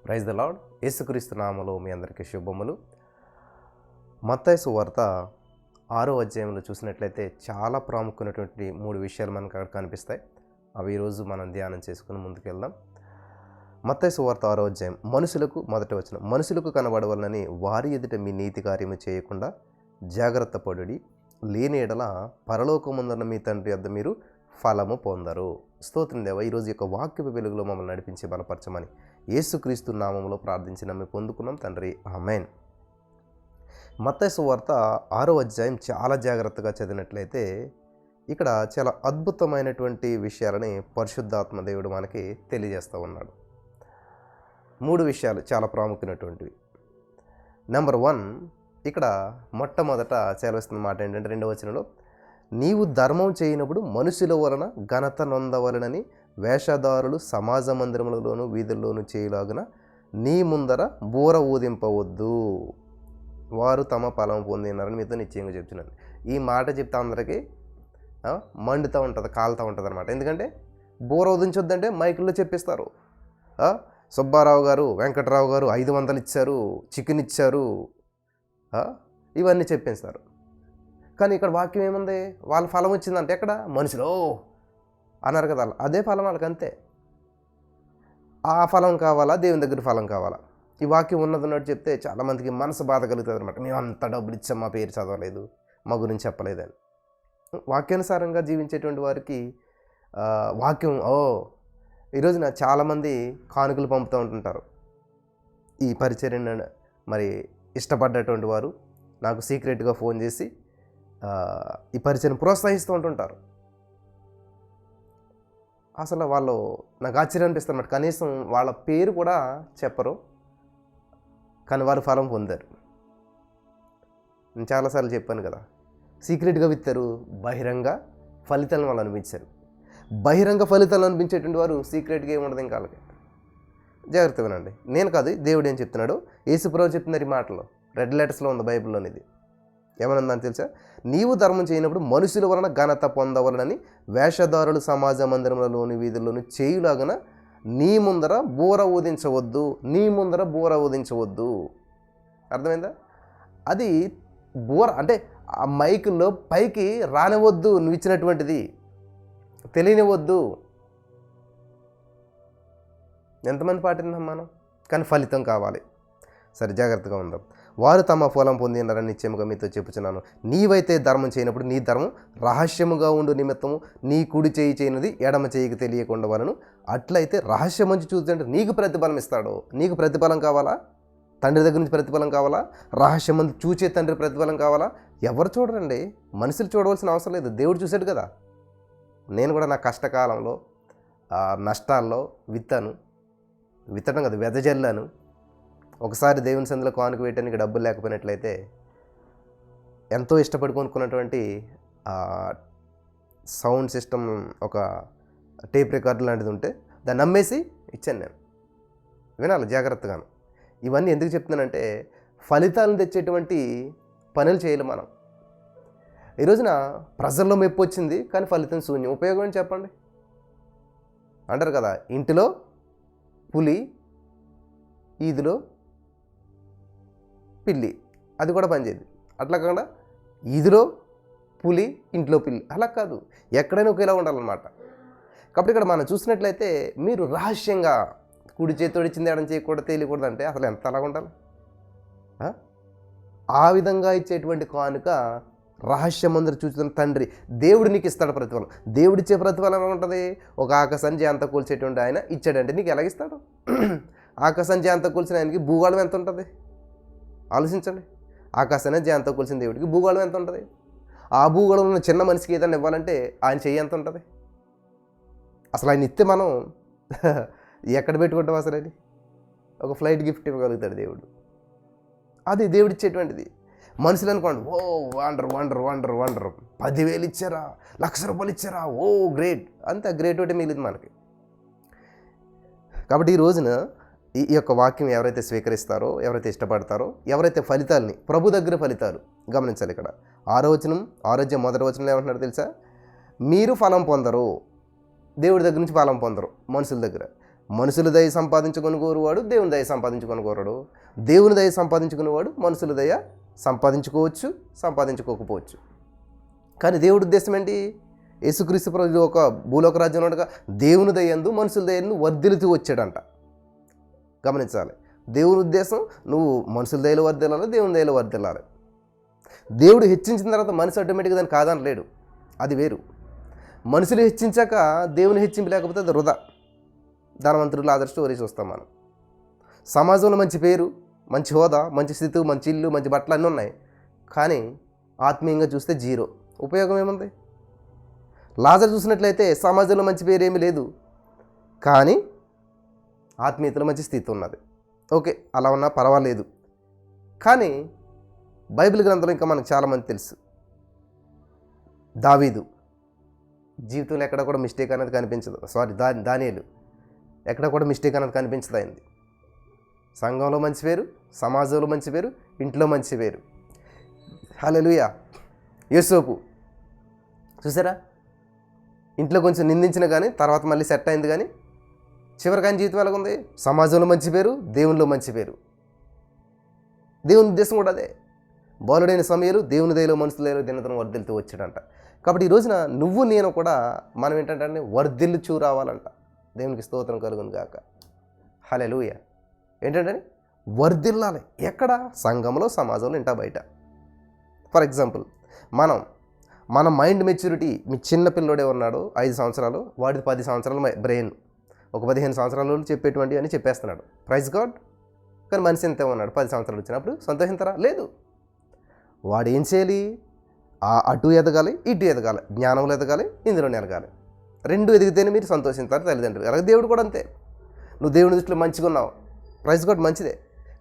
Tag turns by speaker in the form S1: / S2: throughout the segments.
S1: Praise the lord. యేసుక్రీస్తు నామములో మీ అందరికీ శుభములు. మత్తయి సువార్త 6వ అధ్యాయంలో చూసినట్లయితే చాలా ప్రాముఖ్యమైనటువంటి 3 విషయాలు మనకు అక్కడ కనిపిస్తాయి. అవి ఈరోజు మనం ధ్యానం చేసుకుని ముందుకెళ్దాం. మత్తయి సువార్త 6వ అధ్యాయం మొదటి వచనం, మనుషులకు కనబడవలనని వారి ఎదుట మీ నీతి కార్యము చేయకుండా జాగ్రత్త పడుడి, లేని ఎడల పరలోకముందున్న మీ తండ్రి వద్ద మీరు ఫలము పొందరు. స్తోత్రం దేవా, ఈరోజు యొక్క వాక్యపు వెలుగులో మమ్మల్ని నడిపించి బలపరచమని యేసుక్రీస్తు నామములో ప్రార్థించి నమ్మి పొందుకున్నాం తండ్రి, ఆమేన్. మత్తయి సువార్త 6వ అధ్యాయం చాలా జాగ్రత్తగా చదివినట్లయితే ఇక్కడ చాలా అద్భుతమైనటువంటి విషయాలని పరిశుద్ధాత్మ దేవుడు మనకి తెలియజేస్తూ ఉన్నాడు. 3 విషయాలు చాలా ప్రాముఖ్యమైనటువంటివి. నెంబర్ 1, ఇక్కడ మొట్టమొదట సెలవిస్తున్న మాట ఏంటంటే 2వ వచనంలో, నీవు ధర్మం చేయనప్పుడు మనుషుల వలన ఘనత నొందవలనని వేషధారులు సమాజ మందిరములలోను వీధుల్లోనూ చేయలాగున నీ ముందర బూర ఊదింపవద్దు, వారు తమ ఫలం పొందినారని మీతో నిశ్చయంగా చెప్తున్నాను. ఈ మాట చెప్తే అందరికీ మండుతూ ఉంటుంది, కాలుతూ ఉంటుంది అనమాట. ఎందుకంటే బూర ఊదించొద్దంటే మైకుల్లో చెప్పిస్తారు. సుబ్బారావు గారు, వెంకటరావు గారు 500 ఇచ్చారు, చికెన్ ఇచ్చారు, ఇవన్నీ చెప్పేస్తారు. కానీ ఇక్కడ వాక్యం ఏముంది? వాళ్ళ ఫలం వచ్చిందంటే ఎక్కడ? మనుషులు అన్నారు కదా, అదే ఫలం వాళ్ళకి, అంతే. ఆ ఫలం కావాలా, దేవుని దగ్గర ఫలం కావాలా? ఈ వాక్యం ఉన్నదన్నట్టు చెప్తే చాలామందికి మనసు బాధ కలుగుతుంది అనమాట. మేము అంత డబ్బులు ఇచ్చాం, మా పేరు చదవలేదు, మా గురించి చెప్పలేదని. వాక్యానుసారంగా జీవించేటువంటి వారికి వాక్యం ఈరోజున చాలామంది కానుకలు పంపుతూ ఉంటుంటారు. ఈ పరిచర్యను మరి ఇష్టపడ్డటువంటి వారు నాకు సీక్రెట్గా ఫోన్ చేసి ఈ పరిచయం ప్రోత్సహిస్తూ ఉంటుంటారు. అసలు వాళ్ళు నాకు ఆశ్చర్యం అనిపిస్తుంది అన్నమాట. కనీసం వాళ్ళ పేరు కూడా చెప్పరు, కానీ వారు ఫలం పొందారు. నేను చాలాసార్లు చెప్పాను కదా, సీక్రెట్గా విత్తారు, బహిరంగ ఫలితాలను వాళ్ళు అనిపించారు. బహిరంగ ఫలితాలు అనిపించేటువంటి వారు సీక్రెట్గా ఏముండదు ఇంకా వాళ్ళకి. జాగ్రత్త వినండి, నేను కాదు, దేవుడు ఏం చెప్తున్నాడు, యేసుప్రభు చెప్తున్నారు ఈ మాటలో. రెడ్ లెటర్స్లో ఉంది బైబిల్లోని. ఇది ఏమనుందని తెలుసా? నీవు ధర్మం చేయనప్పుడు మనుషుల వలన ఘనత పొందవలనని వేషధారులు సమాజ మందిరములలోని వీధుల్లోని చేయులాగన నీ ముందర బూర ఊదించవద్దు, నీ ముందర బూర ఊదించవద్దు. అర్థమైందా? అది బూర అంటే ఆ మైకుల్లో పైకి రానివద్దు, నువ్వు ఇచ్చినటువంటిది తెలియనివద్దు. ఎంతమంది పాటిందాం మనం? కానీ ఫలితం కావాలి. సరే, జాగ్రత్తగా ఉందాం. వారు తమ ఫలం పొందినారని నిశ్చయముగా మీతో చెప్పుచున్నాను. నీవైతే ధర్మం చేయనప్పుడు నీ ధర్మం రహస్యముగా ఉండు నిమిత్తము నీ కుడి చేయి చేయనది ఎడమ చేయికి తెలియకుండా వలను. అట్లయితే రహస్యం మంచి చూస్తుంటే నీకు ప్రతిఫలం ఇస్తాడు. నీకు ప్రతిఫలం కావాలా? తండ్రి దగ్గర నుంచి ప్రతిఫలం కావాలా? రహస్యం మంది చూచే తండ్రి ప్రతిఫలం కావాలా? ఎవరు చూడరండి, మనుషులు చూడవలసిన అవసరం లేదు, దేవుడు చూశాడు కదా. నేను కూడా నా కష్టకాలంలో నష్టాల్లో విత్తడం కదా, వెదజల్లాను. ఒకసారి దేవుని సందులో కానుక వేయటానికి డబ్బులు లేకపోయినట్లయితే ఎంతో ఇష్టపడి కొనుక్కున్నటువంటి సౌండ్ సిస్టమ్, ఒక టేప్ రికార్డు లాంటిది ఉంటే దాన్ని నమ్మేసి ఇచ్చాను నేను. వినాలి జాగ్రత్తగాను. ఇవన్నీ ఎందుకు చెప్తున్నానంటే ఫలితాలను తెచ్చేటువంటి పనులు చేయాలి మనం. ఈ రోజున ప్రజల్లో మెప్పు వచ్చింది, కానీ ఫలితం శూన్యం. ఉపయోగం ఏంటి చెప్పండి? అంటారు కదా, ఇంటిలో పులి, ఈదులో పిల్లి, అది కూడా పనిచేయదు. అట్లా కాకుండా ఈదులో పులి, ఇంట్లో పిల్లి, అలా కాదు, ఎక్కడైనా ఒకేలా ఉండాలన్నమాట. కాబట్టి ఇక్కడ మనం చూసినట్లయితే మీరు రహస్యంగా కుడి చేతితోడి ఇచ్చింది ఎడం చేయకూడదు, తెలియకూడదు అంటే అసలు ఎంత అలాగ ఉండాలి? ఆ విధంగా ఇచ్చేటువంటి కానుక రహస్యమందరు చూస్తున్న తండ్రి దేవుడు నీకు ఇస్తాడు ప్రతిఫలం. దేవుడిచ్చే ప్రతిఫలం ఏముంటుంది? ఒక ఆకాశాన్ని జయంత కూల్చేటువంటి ఆయన ఇచ్చాడంటే నీకు ఎలాగిస్తాడు? ఆకాశాన్ని జయంత కూల్చిన ఆయనకి భూగోళం ఎంత ఉంటుంది ఆలోచించండి. ఆకాశాన్ని జయంత కూల్చిన దేవుడికి భూగోళం ఎంత ఉంటుంది? ఆ భూగోళంలో ఉన్న చిన్న మనిషికి ఏదైనా ఇవ్వాలంటే ఆయన చెయ్యి ఎంత ఉంటుంది? అసలు ఆయన ఇస్తే మనం ఎక్కడ పెట్టుకుంటాం? అసలు అది ఒక ఫ్లైట్ గిఫ్ట్ ఇవ్వగలుగుతాడు దేవుడు. అది దేవుడిచ్చేటువంటిది. మనుషులు అనుకోండి, ఓ వండర్ వండర్ వండర్ వండర్, 10,000 ఇచ్చారా, 1,00,000 రూపాయలు ఇచ్చారా, ఓ గ్రేట్, అంత గ్రేట్ ఒకటి మిగిలింది మనకి. కాబట్టి ఈ రోజున ఈ యొక్క వాక్యం ఎవరైతే స్వీకరిస్తారో, ఎవరైతే ఇష్టపడతారో, ఎవరైతే ఫలితాలని, ప్రభు దగ్గర ఫలితాలు గమనించాలి. ఇక్కడ 6వ వచనం, 6వ అధ్యాయం 1వ వచనంలో ఏమంటున్నాడు తెలుసా? మీరు ఫలం పొందరు, దేవుడి దగ్గర నుంచి ఫలం పొందరు, మనుషుల దగ్గర. మనుషుల దయ సంపాదించుకొని కోరువాడు దేవుని దయ సంపాదించుకొని కోరడు. దేవుని దయ సంపాదించుకునేవాడు మనుషుల దయ సంపాదించుకోవచ్చు, సంపాదించుకోకపోవచ్చు. కానీ దేవుడి ఉద్దేశం ఏంటి? యేసుక్రీస్తు ప్రభువు ఒక భూలోక రాజ్యంలో ఉండగా దేవుని దయందు మనుషుల దయను వర్ధిల్లుతూ వచ్చాడంట. గమనించాలి. దేవుని ఉద్దేశం నువ్వు మనుషుల దయలో వర్ధిల్లాలి, దేవుని దయలో వర్ధిల్లాలి. దేవుడు హెచ్చించిన తర్వాత మనిషి ఆటోమేటిక్గా దాన్ని కాదనలేడు, అది వేరు. మనుషులు హెచ్చించాక దేవుని హెచ్చింపు లేకపోతే అది వృధా. ధనవంతులు ఆదర్శ స్టోరీ చూస్తాం మనం. సమాజంలో మంచి పేరు, మంచి హోదా, మంచి స్థితి, మంచి ఇల్లు, మంచి బట్టలు అన్నీ ఉన్నాయి. కానీ ఆత్మీయంగా చూస్తే జీరో. ఉపయోగం ఏముంది? లాజర్ చూసినట్లయితే సమాజంలో మంచి పేరు ఏమీ లేదు, కానీ ఆత్మీయతలో మంచి స్థితి ఉన్నది. ఓకే, అలా ఉన్నా పర్వాలేదు. కానీ బైబిల్ గ్రంథంలో ఇంకా మనకు చాలామంది తెలుసు. దావీదు జీవితంలో ఎక్కడ కూడా మిస్టేక్ అనేది కనిపించదు. దానియేలు ఎక్కడ కూడా మిస్టేక్ అనేది కనిపించదు అయింది. సంఘంలో మంచి పేరు, సమాజంలో మంచి పేరు, ఇంట్లో మంచి పేరు. హల్లెలూయా. యోసేపు చూసారా, ఇంట్లో కొంచెం నిందించిన కానీ తర్వాత మళ్ళీ సెట్ అయింది. కానీ చివరికి ఆయన జీవితం ఎలాగుంది? సమాజంలో మంచి పేరు, దేవునిలో మంచి పేరు. దేవుని ఉద్దేశం కూడా అదే. బాలుడైన సమయాలు దేవుని దయలో మనుషుల దయలో దినదినం వర్ధిల్లుతూ వచ్చాడంట. కాబట్టి ఈ రోజున నువ్వు నేను కూడా మనం ఏంటంటే వర్ధిల్లుచూ రావాలంట. దేవునికి స్తోత్రం కలుగును గాక. హల్లెలూయా. ఏంటంటే వర్ధిల్లాలి. ఎక్కడ? సంఘంలో, సమాజంలో, ఇంటా బయట. ఫర్ ఎగ్జాంపుల్ మన మైండ్ మెచ్యూరిటీ, మీ చిన్న పిల్లోడే ఉన్నాడు 5 సంవత్సరాలు, వాడిది 10 సంవత్సరాల బ్రెయిన్, ఒక 15 సంవత్సరాల చెప్పేటువంటి అని చెప్పేస్తున్నాడు. Praise God. కానీ మనిషి ఎంతే ఉన్నాడు 10 సంవత్సరాలు వచ్చినప్పుడు సంతోషించరా? లేదు. వాడు ఏం చేయాలి? అటు ఎదగాలి, ఇటు ఎదగాలి, జ్ఞానంలో ఎదగాలి, ఇందులోనే ఎదగాలి. 2 ఎదిగితేనే మీరు సంతోషించాలి తల్లిదండ్రులు. అలాగే దేవుడు కూడా అంతే. నువ్వు దేవుని దృష్టిలో మంచిగా ఉన్నావు, ప్రైజ్ గాడ్, మంచిదే.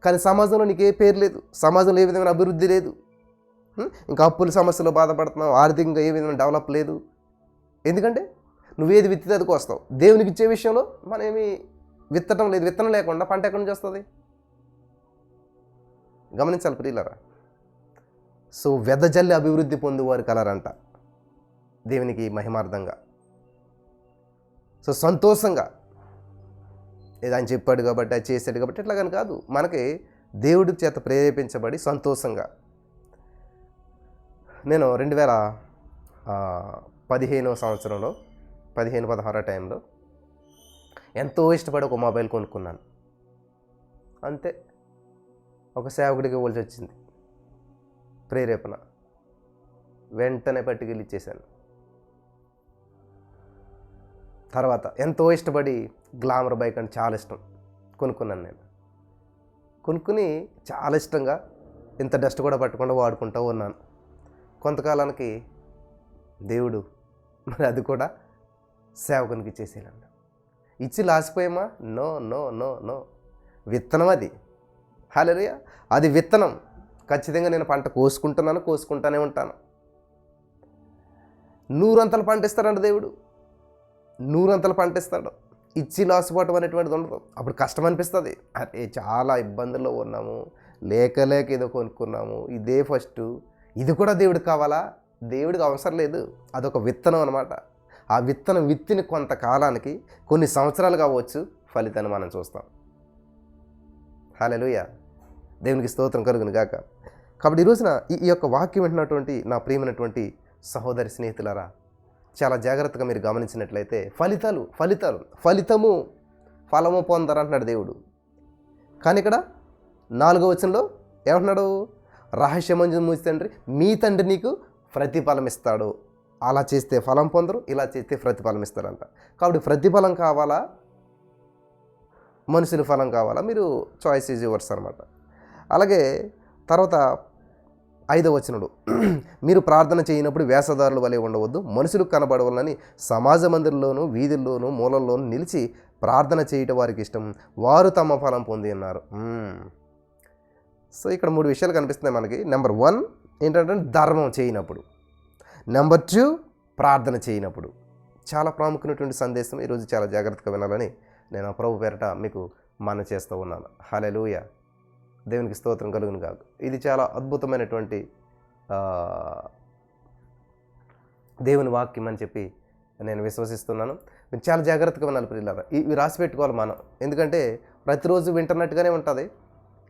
S1: కానీ సమాజంలో నీకు ఏ పేరు లేదు, సమాజంలో ఏ విధమైన అభివృద్ధి లేదు, ఇంకా అప్పుల సమస్యలు బాధపడుతున్నావు, ఆర్థికంగా ఏ విధమైన డెవలప్ లేదు. ఎందుకంటే నువ్వేది విత్తితే అదికి వస్తావు. దేవునికి ఇచ్చే విషయంలో మనం ఏమి విత్తడం లేదు. విత్తనం లేకుండా పంట ఎక్కడి నుంచి వస్తుంది? గమనించాలి ప్రియులారా. సో వెదజల్లి అభివృద్ధి పొందేవారు కలరంట దేవునికి మహిమార్థంగా. సో సంతోషంగా ఏదో ఆయన చెప్పాడు కాబట్టి, అది చేశాడు కాబట్టి ఇట్లా కానీ కాదు. మనకి దేవుడి చేత ప్రేరేపించబడి సంతోషంగా. నేను 2015 సంవత్సరంలో 15-16 టైంలో ఎంతో ఇష్టపడి ఒక మొబైల్ కొనుక్కున్నాను. అంతే, ఒక సేవకుడికి ఇవ్వాల్సి వచ్చింది ప్రేరేపణ. వెంటనే పట్టుకెళ్ళి ఇచ్చేసాను. తర్వాత ఎంతో ఇష్టపడి గ్లామర్ బైక్ అంటే చాలా ఇష్టం కొనుక్కున్నాను. నేను కొనుక్కుని చాలా ఇష్టంగా ఇంత డస్ట్ కూడా పట్టకుండా వాడుకుంటూ ఉన్నాను. కొంతకాలానికి దేవుడు మరి అది కూడా సేవకునికి ఇచ్చేసేయాలంట. ఇచ్చి లాసిపోయామా? No no no no. విత్తనం అది. హల్లెలూయా. అది విత్తనం. ఖచ్చితంగా నేను పంట కోసుకుంటానే ఉంటాను. 100 అంతలు పంట ఇస్తాడంట దేవుడు. 100 అంతలు పంట ఇస్తాడు. ఇచ్చి లాసిపోవటం అనేటువంటిది ఉండదు. అప్పుడు కష్టం అనిపిస్తుంది. అరే చాలా ఇబ్బందుల్లో ఉన్నాము, లేక ఏదో కొనుక్కున్నాము, ఇదే ఫస్ట్, ఇది కూడా దేవుడికి కావాలా? దేవుడికి అవసరం లేదు. అదొక విత్తనం అనమాట. ఆ విత్తనం విత్తిన కొంతకాలానికి, కొన్ని సంవత్సరాలు కావచ్చు, ఫలితాన్ని మనం చూస్తాం. హల్లెలూయా. దేవునికి స్తోత్రం కలుగును గాక. కాబట్టి ఈ రోజున ఈ యొక్క వాక్యం వింటున్నటువంటి నా ప్రియమైనటువంటి సహోదరి స్నేహితులారా, చాలా జాగ్రత్తగా మీరు గమనించినట్లయితే ఫలము పొందరంటున్నాడు దేవుడు. కానీ ఇక్కడ 4వ వచనంలో ఏమంటున్నాడు? రహస్యమంజు మూసి తండ్రి, మీ తండ్రి నీకు ప్రతిఫలం ఇస్తాడు. అలా చేస్తే ఫలం పొందరు, ఇలా చేస్తే ప్రతిఫలం ఇస్తారంట. కాబట్టి ప్రతిఫలం కావాలా, మనుషుల ఫలం కావాలా? మీరు చాయిస్ ఈజ్ యువర్స్ అనమాట. అలాగే తర్వాత 5వ వచనుడు, మీరు ప్రార్థన చేయనప్పుడు వేషధారుల వలె ఉండవద్దు, మనుషులకు కనబడవాలని సమాజ మందిరంలోనూ వీధుల్లోనూ మూలల్లోనూ నిలిచి ప్రార్థన చేయటం వారికి ఇష్టం, వారు తమ ఫలం పొంది ఉన్నారు. సో ఇక్కడ 3 విషయాలు కనిపిస్తున్నాయి మనకి. నెంబర్ 1 ఏంటంటే ధర్మం చేయనప్పుడు, నెంబర్ 2 ప్రార్థన చేయనప్పుడు. చాలా ప్రాముఖ్యమైనటువంటి సందేశం. ఈరోజు చాలా జాగ్రత్తగా వినాలని నేను ప్రభు పేరట మీకు మనవి చేస్తూ ఉన్నాను. హల్లెలూయా. దేవునికి స్తోత్రం కలుగును గాక. ఇది చాలా అద్భుతమైనటువంటి దేవుని వాక్యం అని చెప్పి నేను విశ్వసిస్తున్నాను. చాలా జాగ్రత్తగా వినాలి ప్రియులారా. ఇవి రాసి పెట్టుకోవాలి మనం. ఎందుకంటే ప్రతిరోజు వింటున్నట్టుగానే ఉంటుంది,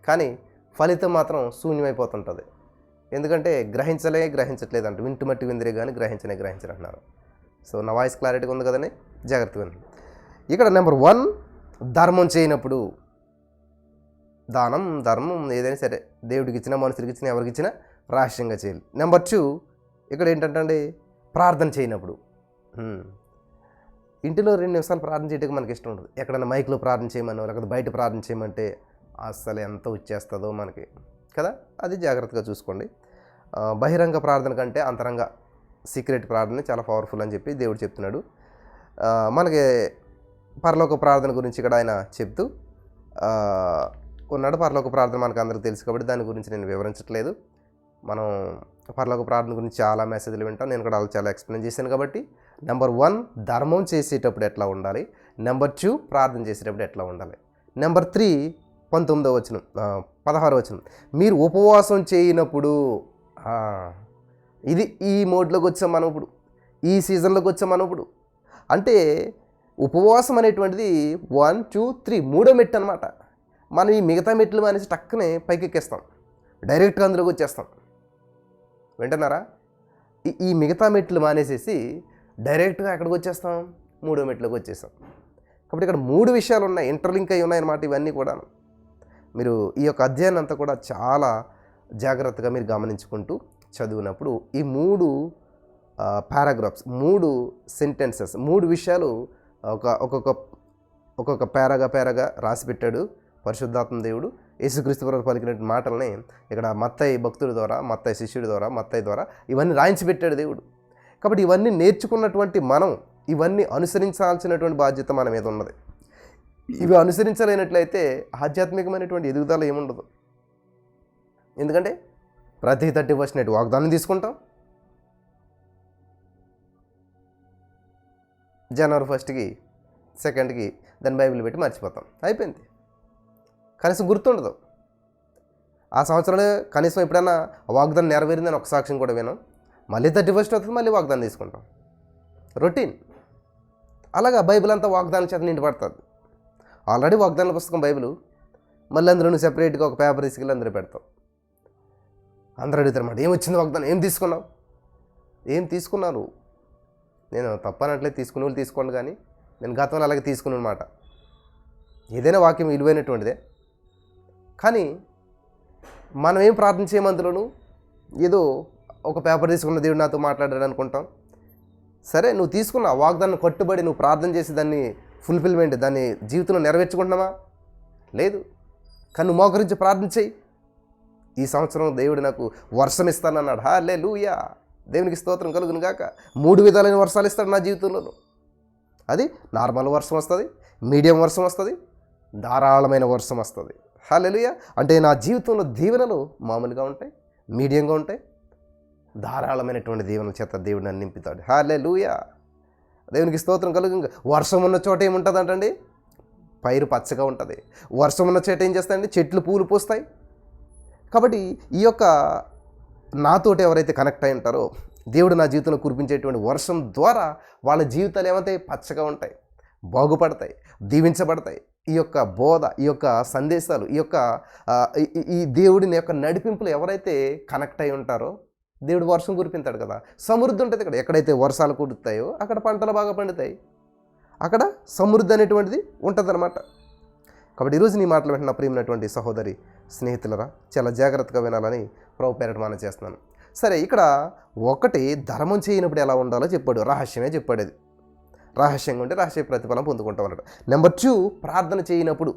S1: కానీ ఫలితం మాత్రం శూన్యమైపోతుంటుంది. ఎందుకంటే గ్రహించట్లేదు అంట. వింటు మట్టి విందిరే కానీ గ్రహించరంటున్నారు. సో నా వాయిస్ క్లారిటీగా ఉంది కదండి, జాగ్రత్తగా వినండి. ఇక్కడ నెంబర్ 1, ధర్మం చేయనప్పుడు. ధర్మం ఏదైనా సరే, దేవుడికి ఇచ్చినా మనుషులకి ఇచ్చినా ఎవరికి ఇచ్చినా రహస్యంగా చేయాలి. నెంబర్ 2 ఇక్కడ ఏంటంటే ప్రార్థన చేయనప్పుడు. ఇంటిలో 2 నిమిషాలు ప్రార్థన చేయడానికి మనకి ఇష్టం ఉండదు. ఎక్కడైనా మైక్లో ప్రార్థన చేయమనో లేకపోతే బయట ప్రార్థన చేయమంటే అస్సలు ఎంత వచ్చేస్తుందో మనకి కదా. అది జాగ్రత్తగా చూసుకోండి. బహిరంగ ప్రార్థన కంటే అంతరంగ సీక్రెట్ ప్రార్థన చాలా పవర్ఫుల్ అని చెప్పి దేవుడు చెప్తున్నాడు. మనకి పరలోక ప్రార్థన గురించి ఇక్కడ ఆయన చెప్తూ ఉన్నాడు. పరలోక ప్రార్థన మనకు అందరికీ తెలుసు కాబట్టి దాని గురించి నేను వివరించట్లేదు. మనం పరలోక ప్రార్థన గురించి చాలా మెసేజ్లు వింటాం. నేను కూడా చాలా ఎక్స్ప్లెయిన్ చేశాను కాబట్టి నెంబర్ 1 ధర్మం చేసేటప్పుడు ఎట్లా ఉండాలి, నెంబర్ 2 ప్రార్థన చేసేటప్పుడు ఎట్లా ఉండాలి, నెంబర్ 3 16వ వచనం మీరు ఉపవాసం చేయనప్పుడు. ఇది ఈ మోడ్లోకి వచ్చాం మనం ఇప్పుడు, ఈ సీజన్లోకి వచ్చాం మనం ఇప్పుడు. అంటే ఉపవాసం అనేటువంటిది 1, 2, 3 మూడో మెట్టు అనమాట. మనం ఈ మిగతా మెట్లు మానేసి టక్కనే పైకి ఎక్కేస్తాం, డైరెక్ట్గా అందులోకి వచ్చేస్తాం. వింటున్నారా? ఈ మిగతా మెట్లు మానేసేసి డైరెక్ట్గా ఎక్కడికి వచ్చేస్తాం, మూడో మెట్లోకి వచ్చేస్తాం. కాబట్టి ఇక్కడ 3 విషయాలు ఉన్నాయి, ఇంటర్లింక్ అయి ఉన్నాయన్నమాట. ఇవన్నీ కూడా మీరు ఈ యొక్క అధ్యాయాన్ని అంతా కూడా చాలా జాగ్రత్తగా మీరు గమనించుకుంటూ చదివినప్పుడు ఈ 3 పారాగ్రాఫ్స్, 3 సెంటెన్సెస్, 3 విషయాలు ఒక్కొక్క పేరాగా రాసి పెట్టాడు పరిశుద్ధాత్మ దేవుడు. యేసుక్రీస్తు వారు పలికినటువంటి మాటల్ని ఇక్కడ మత్తయి భక్తుడి ద్వారా, మత్తయి శిష్యుడి ద్వారా, మత్తయి ద్వారా ఇవన్నీ రాయించి పెట్టాడు దేవుడు. కాబట్టి ఇవన్నీ నేర్చుకున్నటువంటి మనం ఇవన్నీ అనుసరించాల్సినటువంటి బాధ్యత మన మీద ఉన్నది. ఇవి అనుసరించలేనట్లయితే ఆధ్యాత్మికమైనటువంటి ఎదుగుదల ఏముండదు. ఎందుకంటే ప్రతి 31st నైట్ వాగ్దానం తీసుకుంటాం, జనవరి 1కి 2కి దాన్ని బైబిల్ పెట్టి మర్చిపోతాం, అయిపోయింది. కనీసం గుర్తుండదు. ఆ సంవత్సరంలో కనీసం ఎప్పుడైనా వాగ్దానం నెరవేరిందని ఒక సాక్ష్యం కూడా వినాం. మళ్ళీ 31st అవుతుంది, మళ్ళీ వాగ్దానం తీసుకుంటాం, రొటీన్. అలాగా బైబిల్ అంతా వాగ్దానం చేత నిండి పడుతుంది. ఆల్రెడీ వాగ్దానాల పుస్తకం బైబిల్, మళ్ళీ అందులో నువ్వు సెపరేట్గా ఒక పేపర్ తీసుకెళ్ళి అందరూ పెడతాం. అందరూ అడుగుతారన్నమాట, ఏం వచ్చింది వాగ్దానం, ఏం తీసుకున్నావు, ఏం తీసుకున్నాను. నేను తప్పనట్లయితే తీసుకునే వాళ్ళు తీసుకోండి, కానీ నేను గతంలో అలాగే తీసుకున్నాను అనమాట. ఏదైనా వాక్యం విలువైనటువంటిదే, కానీ మనం ఏం ప్రార్థన చేయమందులోను ఏదో ఒక పేపర్ తీసుకున్న దేవుడు నాతో మాట్లాడాడు అనుకుంటాం. సరే, నువ్వు తీసుకున్న వాగ్దానం కట్టుబడి నువ్వు ప్రార్థన చేసి దాన్ని ఫుల్ఫిల్మెంట్, దాన్ని జీవితంలో నెరవేర్చుకుంటున్నావా? లేదు. కానీ నువ్వు మోకరించి ప్రార్థన చేయి. ఈ సంవత్సరం దేవుడు నాకు వర్షం ఇస్తానన్నాడు. హల్లెలూయా, దేవునికి స్తోత్రం కలుగును గాక. 3 విధాలైన వర్షాలు ఇస్తాడు నా జీవితంలో. అది నార్మల్ వర్షం వస్తుంది, మీడియం వర్షం వస్తుంది, ధారాళమైన వర్షం వస్తుంది. హల్లెలూయా. అంటే నా జీవితంలో దీవెనలు మామూలుగా ఉంటాయి, మీడియంగా ఉంటాయి, ధారాళమైనటువంటి దీవెనల చేత దేవుడు నన్ను నింపుతాడు. హల్లెలూయా, దేవునికి స్తోత్రం కలుగు. వర్షం ఉన్న చోట ఏముంటుంది అంటండి, పైరు పచ్చగా ఉంటుంది. వర్షం ఉన్న చోట ఏం చేస్తాయండి, చెట్లు పూలు పూస్తాయి. కాబట్టి ఈ యొక్క నాతోటి ఎవరైతే కనెక్ట్ అయి ఉంటారో, దేవుడు నా జీవితంలో కురిపించేటువంటి వర్షం ద్వారా వాళ్ళ జీవితాలు ఏమవుతాయి, పచ్చగా ఉంటాయి, బాగుపడతాయి, దీవించబడతాయి. ఈ యొక్క బోధ, ఈ యొక్క సందేశాలు, ఈ దేవుడిని యొక్క నడిపింపులు ఎవరైతే కనెక్ట్ అయి ఉంటారో దేవుడు వర్షం కురిపిస్తాడు కదా. సమృద్ధి ఉంటుంది ఇక్కడ. ఎక్కడైతే వర్షాలు కురుతాయో అక్కడ పంటలు బాగా పండుతాయి, అక్కడ సమృద్ధి అనేటువంటిది ఉంటుందన్నమాట. కాబట్టి ఈరోజు నీ మాటలు వెంటనే ప్రియమైనటువంటి సహోదరి స్నేహితులరా, చాలా జాగ్రత్తగా వినాలని ప్రభు పేరట మనం చేస్తున్నాను. సరే, ఇక్కడ ఒకటి ధర్మం చేయనప్పుడు ఎలా ఉండాలో చెప్పాడు, రహస్యమే చెప్పాడు. అది రహస్యంగా ఉంటే రహస్య ప్రతిఫలం పొందుకుంటాం అన్నట్టు. నెంబర్ 2 ప్రార్థన చేయనప్పుడు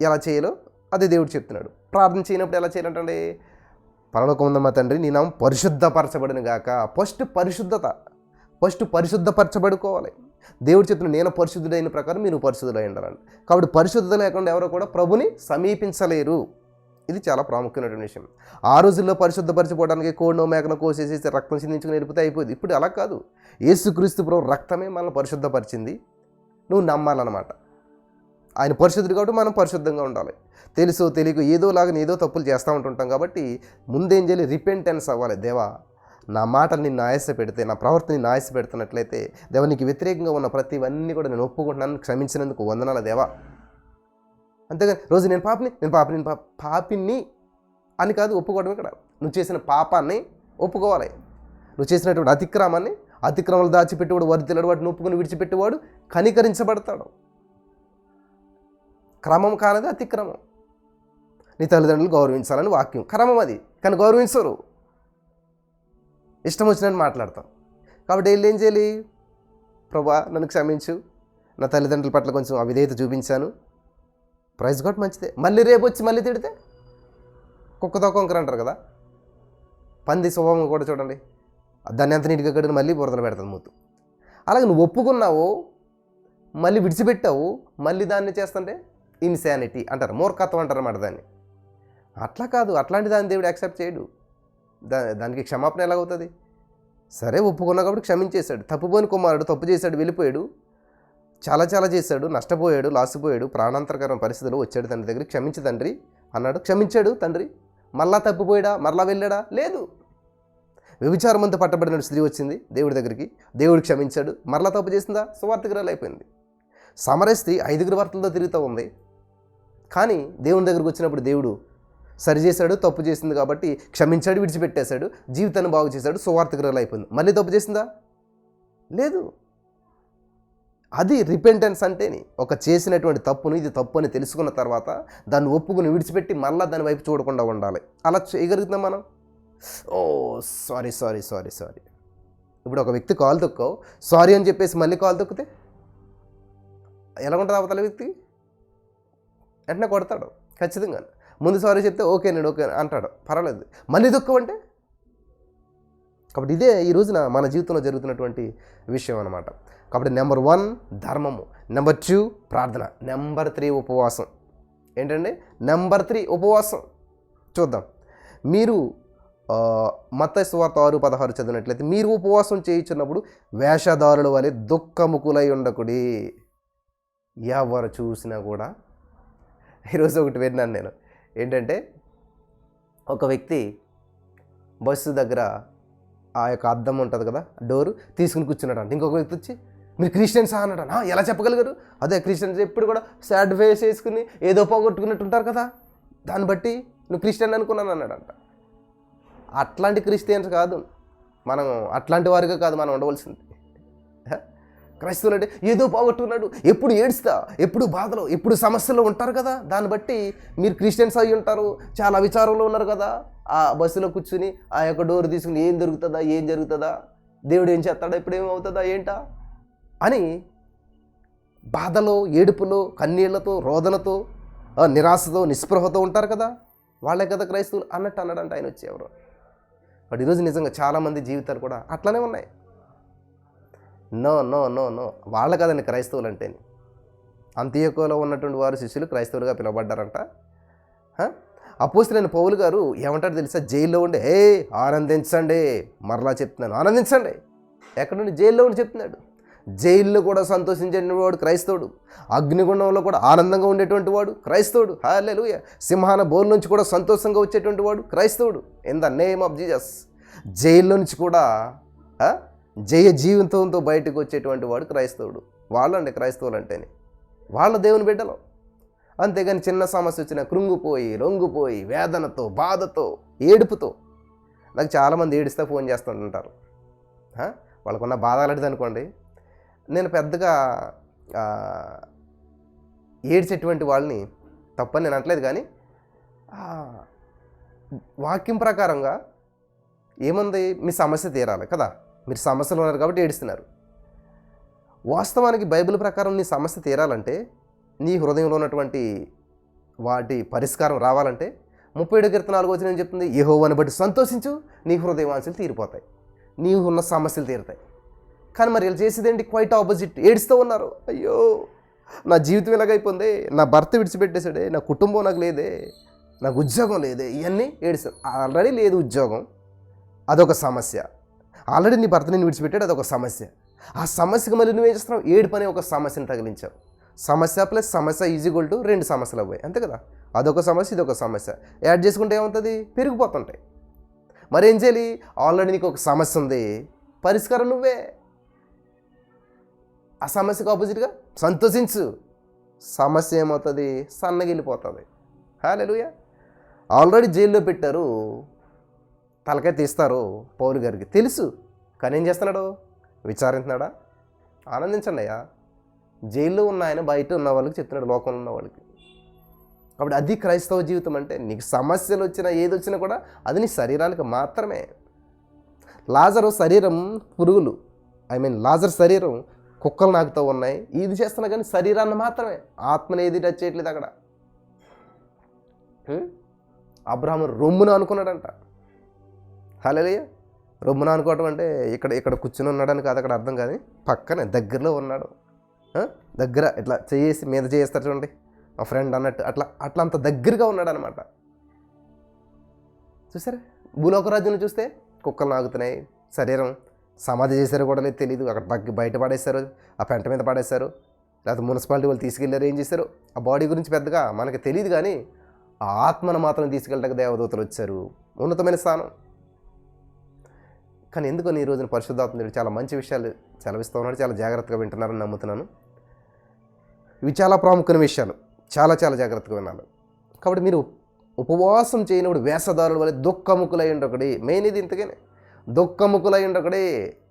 S1: ఎలా చేయాలో అదే దేవుడు చెప్తున్నాడు. ప్రార్థన చేయనప్పుడు ఎలా చేయాలంటే, పరలోకమున్న మా తండ్రి నీ నామం పరిశుద్ధపరచబడిన గాక. ఫస్ట్ పరిశుద్ధపరచబడుకోవాలి. దేవుడు చెప్పిన నేను పరిశుద్ధుడైన ప్రకారం మీరు పరిశుద్ధులై ఉండాలని. కాబట్టి పరిశుద్ధత లేకుండా ఎవరో కూడా ప్రభుని సమీపించలేరు. ఇది చాలా ప్రాముఖ్యమైనటువంటి విషయం. ఆ రోజుల్లో పరిశుద్ధపరచిపోవడానికి కోడినో మేకను కోసేసి రక్తం చిందించుకుని వెళ్ళిపోతే అయిపోయింది. ఇప్పుడు అలా కాదు. యేసుక్రీస్తు ప్రభు రక్తమే మనల్ని పరిశుద్ధపరిచింది. నువ్వు నమ్మాలన్నమాట. ఆయన పరిశుద్ధుడు కాబట్టి మనం పరిశుద్ధంగా ఉండాలి. తెలియక ఏదో తప్పులు చేస్తూ ఉంటుంటాం. కాబట్టి ముందేం చేయాలి, రిపెంటెన్స్ అవ్వాలి. దేవా నా మాటలు నిన్ను ఆయాస పెడితే, నా ప్రవర్తన నిన్ను ఆయాస పెడుతున్నట్లయితే, దేవా నీకు వ్యతిరేకంగా ఉన్న ప్రతివన్నీ కూడా నేను ఒప్పుకుంటున్నాను, క్షమించినందుకు వందనాలు దేవా. అంతేగాని రోజు నేను పాపిని అని కాదు ఒప్పుకోవడం. ఇక్కడ నువ్వు చేసిన పాపాన్ని ఒప్పుకోవాలి. నువ్వు చేసినటువంటి అతిక్రమాలు దాచిపెట్టేవాడు వర్ధిల్లడు, వాటిని ఒప్పుకొని విడిచిపెట్టేవాడు కనికరించబడతాడు. క్రమం కానది అతిక్రమం. నీ తల్లిదండ్రులు గౌరవించాలని వాక్యం, క్రమం అది, కానీ గౌరవించరు, ఇష్టం వచ్చినట్టు మాట్లాడతాం. కాబట్టి వీళ్ళు ఏం చేయాలి? ప్రభా నన్ను క్షమించు, నా తల్లిదండ్రుల పట్ల కొంచెం అవిధేయత చూపించాను, ప్రైజ్ గాడ్, మంచిదే. మళ్ళీ రేపు వచ్చి మళ్ళీ తిడితే కుక్కతో కొంకర అంటారు కదా, పంది స్వభావం కూడా చూడండి, దాన్ని ఎంత నీట్గా కడిగిన మళ్ళీ బురదలు పెడతాను మూతు. అలాగే నువ్వు ఒప్పుకున్నావు, మళ్ళీ విడిచిపెట్టావు, మళ్ళీ దాన్ని చేస్తుంటే ఇన్సానిటీ అంటారు, మూర్ఖత్వం అంటారు అన్నమాట దాన్ని. అట్లా కాదు, అట్లాంటి దాన్ని దేవుడు యాక్సెప్ట్ చేయడు. దానికి క్షమాపణ ఎలాగవుతుంది? సరే ఒప్పుకున్నా కాబట్టి క్షమించేశాడు. తప్పుపోని కుమారుడు తప్పు చేశాడు, వెళ్ళిపోయాడు, చాలా చేశాడు, నష్టపోయాడు, లాసిపోయాడు, ప్రాణాంతరకరమైన పరిస్థితుల్లో వచ్చాడు తండ్రి దగ్గర. క్షమించు తండ్రి అన్నాడు, క్షమించాడు తండ్రి. మళ్ళా తప్పిపోయాడా? మరలా వెళ్ళాడా? లేదు. వ్యభిచారమంతా పట్టబడిన స్త్రీ వచ్చింది దేవుడి దగ్గరికి, దేవుడు క్షమించాడు, మరలా తప్పు చేసిందా? సువార్తికురాలు అయిపోయింది. సమరయ స్త్రీ 5 భర్తలతో తిరుగుతూ ఉంది, కానీ దేవుని దగ్గరికి వచ్చినప్పుడు దేవుడు సరిచేశాడు, తప్పు చేసింది కాబట్టి క్షమించాడు, విడిచిపెట్టేశాడు, జీవితాన్ని బాగు చేశాడు, సువార్తికురాలు అయిపోయింది. మళ్ళీ తప్పు చేసిందా? లేదు. అది రిపెంటెన్స్ అంటేని, ఒక చేసినటువంటి తప్పును ఇది తప్పు అని తెలుసుకున్న తర్వాత దాన్ని ఒప్పుకుని విడిచిపెట్టి మళ్ళీ దాని వైపు చూడకుండా ఉండాలి. అలా చేయగలుగుతున్నాం మనం? ఓ సారీ. ఇప్పుడు ఒక వ్యక్తి కాలు తొక్కావు, సారీ అని చెప్పేసి మళ్ళీ కాలు తొక్కితే ఎలా ఉంటుంది అవతల వ్యక్తి? వెంటనే కొడతాడు ఖచ్చితంగా. ముందు సారీ చెప్తే ఓకే అంటాడు, పర్వాలేదు. మళ్ళీ తొక్కవంటే? కాబట్టి ఇదే ఈ రోజున మన జీవితంలో జరుగుతున్నటువంటి విషయం అన్నమాట. కాబట్టి నెంబర్ 1 ధర్మము, నెంబర్ 2 ప్రార్థన, నెంబర్ 3 ఉపవాసం. ఏంటండి? నెంబర్ 3 ఉపవాసం. చూద్దాం. మీరు మత్తయి సువార్త 6:16 చదివినట్లయితే, మీరు ఉపవాసం చేయించున్నప్పుడు వేషధారుల వలె దుఃఖముకులై ఉండకుడి. ఎవరు చూసినా కూడా, ఈరోజు ఒకటి విన్నాను నేను. ఏంటంటే, ఒక వ్యక్తి బస్సు దగ్గర ఆ యొక్క అద్దం ఉంటుంది కదా, డోరు తీసుకుని కూర్చున్నాడు అంట. ఇంకొక వ్యక్తి వచ్చి, మీరు క్రిస్టియన్స్ అన్నాడు. ఎలా చెప్పగలిగారు? అదే క్రిస్టియన్స్ ఎప్పుడు కూడా సాడ్ ఫేస్ వేసుకుని ఏదో పోగొట్టుకున్నట్టు ఉంటారు కదా, దాన్ని బట్టి నువ్వు క్రిస్టియన్ అనుకున్నాను అన్నాడంట. అట్లాంటి క్రిస్టియన్స్ కాదు మనం, అట్లాంటి వారిగా కాదు మనం ఉండవలసింది. క్రైస్తవులు అంటే ఏదో పోగొట్టుకున్నాడు, ఎప్పుడు ఏడుస్తా, ఎప్పుడు బాధలో, ఎప్పుడు సమస్యలో ఉంటారు కదా, దాన్ని బట్టి మీరు క్రిస్టియన్స్ అయి ఉంటారు, చాలా విచారంలో ఉన్నారు కదా. ఆ బస్సులో కూర్చుని ఆ యొక్క డోర్ తీసుకుని ఏం జరుగుతుందా, దేవుడు ఏం చేస్తాడా, ఇప్పుడు ఏమవుతుందా ఏంటా అని బాధలో, ఏడుపులో, కన్నీళ్లతో, రోదనతో, నిరాశతో, నిస్పృహతో ఉంటారు కదా, వాళ్ళే కదా క్రైస్తవులు అన్నట్టు అన్నాడంట ఆయన వచ్చి ఎవరు. బట్ ఈరోజు నిజంగా చాలామంది జీవితాలు కూడా అట్లనే ఉన్నాయి. నో, వాళ్ళ కదండి క్రైస్తవులు అంటే. అంత్యోకోలో ఉన్నటువంటి వారు శిష్యులు క్రైస్తవులుగా పిలువబడ్డారంట. అపోస్తలుడైన పౌలు గారు ఏమంటారు తెలుసా? జైల్లో ఉండి ఆనందించండి, మరలా చెప్తున్నాను ఆనందించండి. ఎక్కడ నుండి? జైల్లో ఉండి చెప్తున్నాడు. జైల్లో కూడా సంతోషించేవాడు క్రైస్తవుడు, అగ్నిగుండంలో కూడా ఆనందంగా ఉండేటువంటి వాడు క్రైస్తవుడు. హల్లెలూయా. సింహాన బోన్ నుంచి కూడా సంతోషంగా వచ్చేటువంటి వాడు క్రైస్తవుడు. In the name of Jesus. జైల్లో నుంచి కూడా జయ జీవితంతో బయటకు వచ్చేటువంటి వాడు క్రైస్తవుడు. వాళ్ళండి క్రైస్తవులు అంటేనే, వాళ్ళ దేవుని బిడ్డలు. అంతేగాని చిన్న సమస్య వచ్చినా కృంగిపోయి, రొంగిపోయి, వేదనతో, బాధతో, ఏడుపుతో. నాకు చాలామంది ఏడుస్తే ఫోన్ చేస్తుంటారు. వాళ్ళకున్న బాధ అలాంటిది అనుకోండి. నేను పెద్దగా ఏడ్చేటువంటి వాళ్ళని తప్పని నేను అనట్లేదు, కానీ వాక్యం ప్రకారంగా ఏముంది? మీ సమస్య తీరాలి కదా, మీరు సమస్యలు ఉన్నారు కాబట్టి ఏడుస్తున్నారు. వాస్తవానికి బైబిల్ ప్రకారం నీ సమస్య తీరాలంటే, నీ హృదయంలో ఉన్నటువంటి వాటి పరిష్కారం రావాలంటే 37 కీర్తన 4వ వచనం చెప్తుంది, యెహోవాను బట్టి సంతోషించు, నీ హృదయ వాంఛలు తీరిపోతాయి, నీవు ఉన్న సమస్యలు తీరుతాయి. కానీ మరి వీళ్ళు చేసేదేంటి? Quite opposite. ఏడుస్తూ ఉన్నారు. అయ్యో నా జీవితం ఇలాగైపోయింది, నా భర్త విడిచిపెట్టేశాడే, నా కుటుంబం నాకు లేదే, నాకు ఉద్యోగం లేదే, ఇవన్నీ ఏడుస్తాను. ఆల్రెడీ లేదు ఉద్యోగం, అదొక సమస్య. ఆల్రెడీ నీ భర్త నేను విడిచిపెట్టాడు, అదొక సమస్య. ఆ సమస్యకు మళ్ళీ నువ్వేం చేస్తున్నావు? ఏడుపు అనే ఒక సమస్యను తగిలించావు. సమస్య ప్లస్ సమస్య ఈజ్ఈక్వల్ టు 2 సమస్యలు అవ్వాయి, అంతే కదా. అదొక సమస్య, ఇదొక సమస్య. యాడ్ చేసుకుంటే ఏమవుతుంది? పెరిగిపోతుంటాయి. మరేం చేయాలి? ఆల్రెడీ నీకు ఒక సమస్య ఉంది, పరిష్కారం నువ్వే. ఆ సమస్యకు ఆపోజిట్గా సంతోషించు. సమస్య ఏమవుతుంది? సన్నగిల్లిపోతుంది. హల్లెలూయా. ఆల్రెడీ జైల్లో పెట్టారు, తలకాయ తీస్తారు పౌలు గారికి తెలుసు. కానీ ఏం చేస్తున్నాడు? విచారిస్తున్నాడా? ఆనందించండి అయ్యా. జైల్లో ఉన్న ఆయన బయట ఉన్న వాళ్ళకి చెప్తున్నాడు, లోకంలో ఉన్న వాళ్ళకి. కాబట్టి అది క్రైస్తవ జీవితం అంటే. నీకు సమస్యలు వచ్చినా ఏది వచ్చినా కూడా అది నీ శరీరానికి మాత్రమే. లాజరు శరీరం పురుగులు, లాజర్ శరీరం కుక్కలు నాకుతూ ఉన్నాయి, ఇది చేస్తున్నా కానీ శరీరాన్ని మాత్రమే, ఆత్మని ఏది టచ్ చేయట్లేదు అక్కడ. అబ్రహాము రొమ్మున అనుకున్నాడంట. హల్లెలూయా. రొమ్మున అనుకోవటం అంటే ఇక్కడ కూర్చుని ఉన్నాడని కాదు అక్కడ అర్థం, కానీ పక్కనే దగ్గరలో ఉన్నాడు. దగ్గర ఇట్లా చేసి మీద చేస్తారు చూడండి, మా ఫ్రెండ్ అన్నట్టు అట్లా అంత దగ్గరగా ఉన్నాడు అనమాట. చూసారా? భూలోక రాజ్యం చూస్తే కుక్కలు నాగుతున్నాయి, శరీరం సమాధి చేశారో కూడా లేదు తెలియదు, అక్కడ బయట పడేశారు, ఆ పెంట మీద పడేశారు, లేకపోతే మున్సిపాలిటీ వాళ్ళు తీసుకెళ్ళారు, ఏం చేశారు ఆ బాడీ గురించి పెద్దగా మనకి తెలియదు. కానీ ఆ ఆత్మను మాత్రం తీసుకెళ్ళడానికి దేవదూతలు వచ్చారు, ఉన్నతమైన స్థానం. కానీ ఎందుకని ఈ రోజున పరిశుద్ధాత్మ చాలా మంచి విషయాలు సెలవిస్తూ ఉన్నాడు, చాలా జాగ్రత్తగా వింటున్నారని నమ్ముతున్నాను. ఇవి చాలా ప్రాముఖ్యమైన విషయాలు, చాలా చాలా జాగ్రత్తగా వినాలి. కాబట్టి మీరు ఉపవాసం చేయనప్పుడు వేషధారుల వల్ల దుఃఖముకులై ఉండొకడి. మెయిన్ ఇది ఇంతకనే, దుఃఖముకులై ఉండొకడే.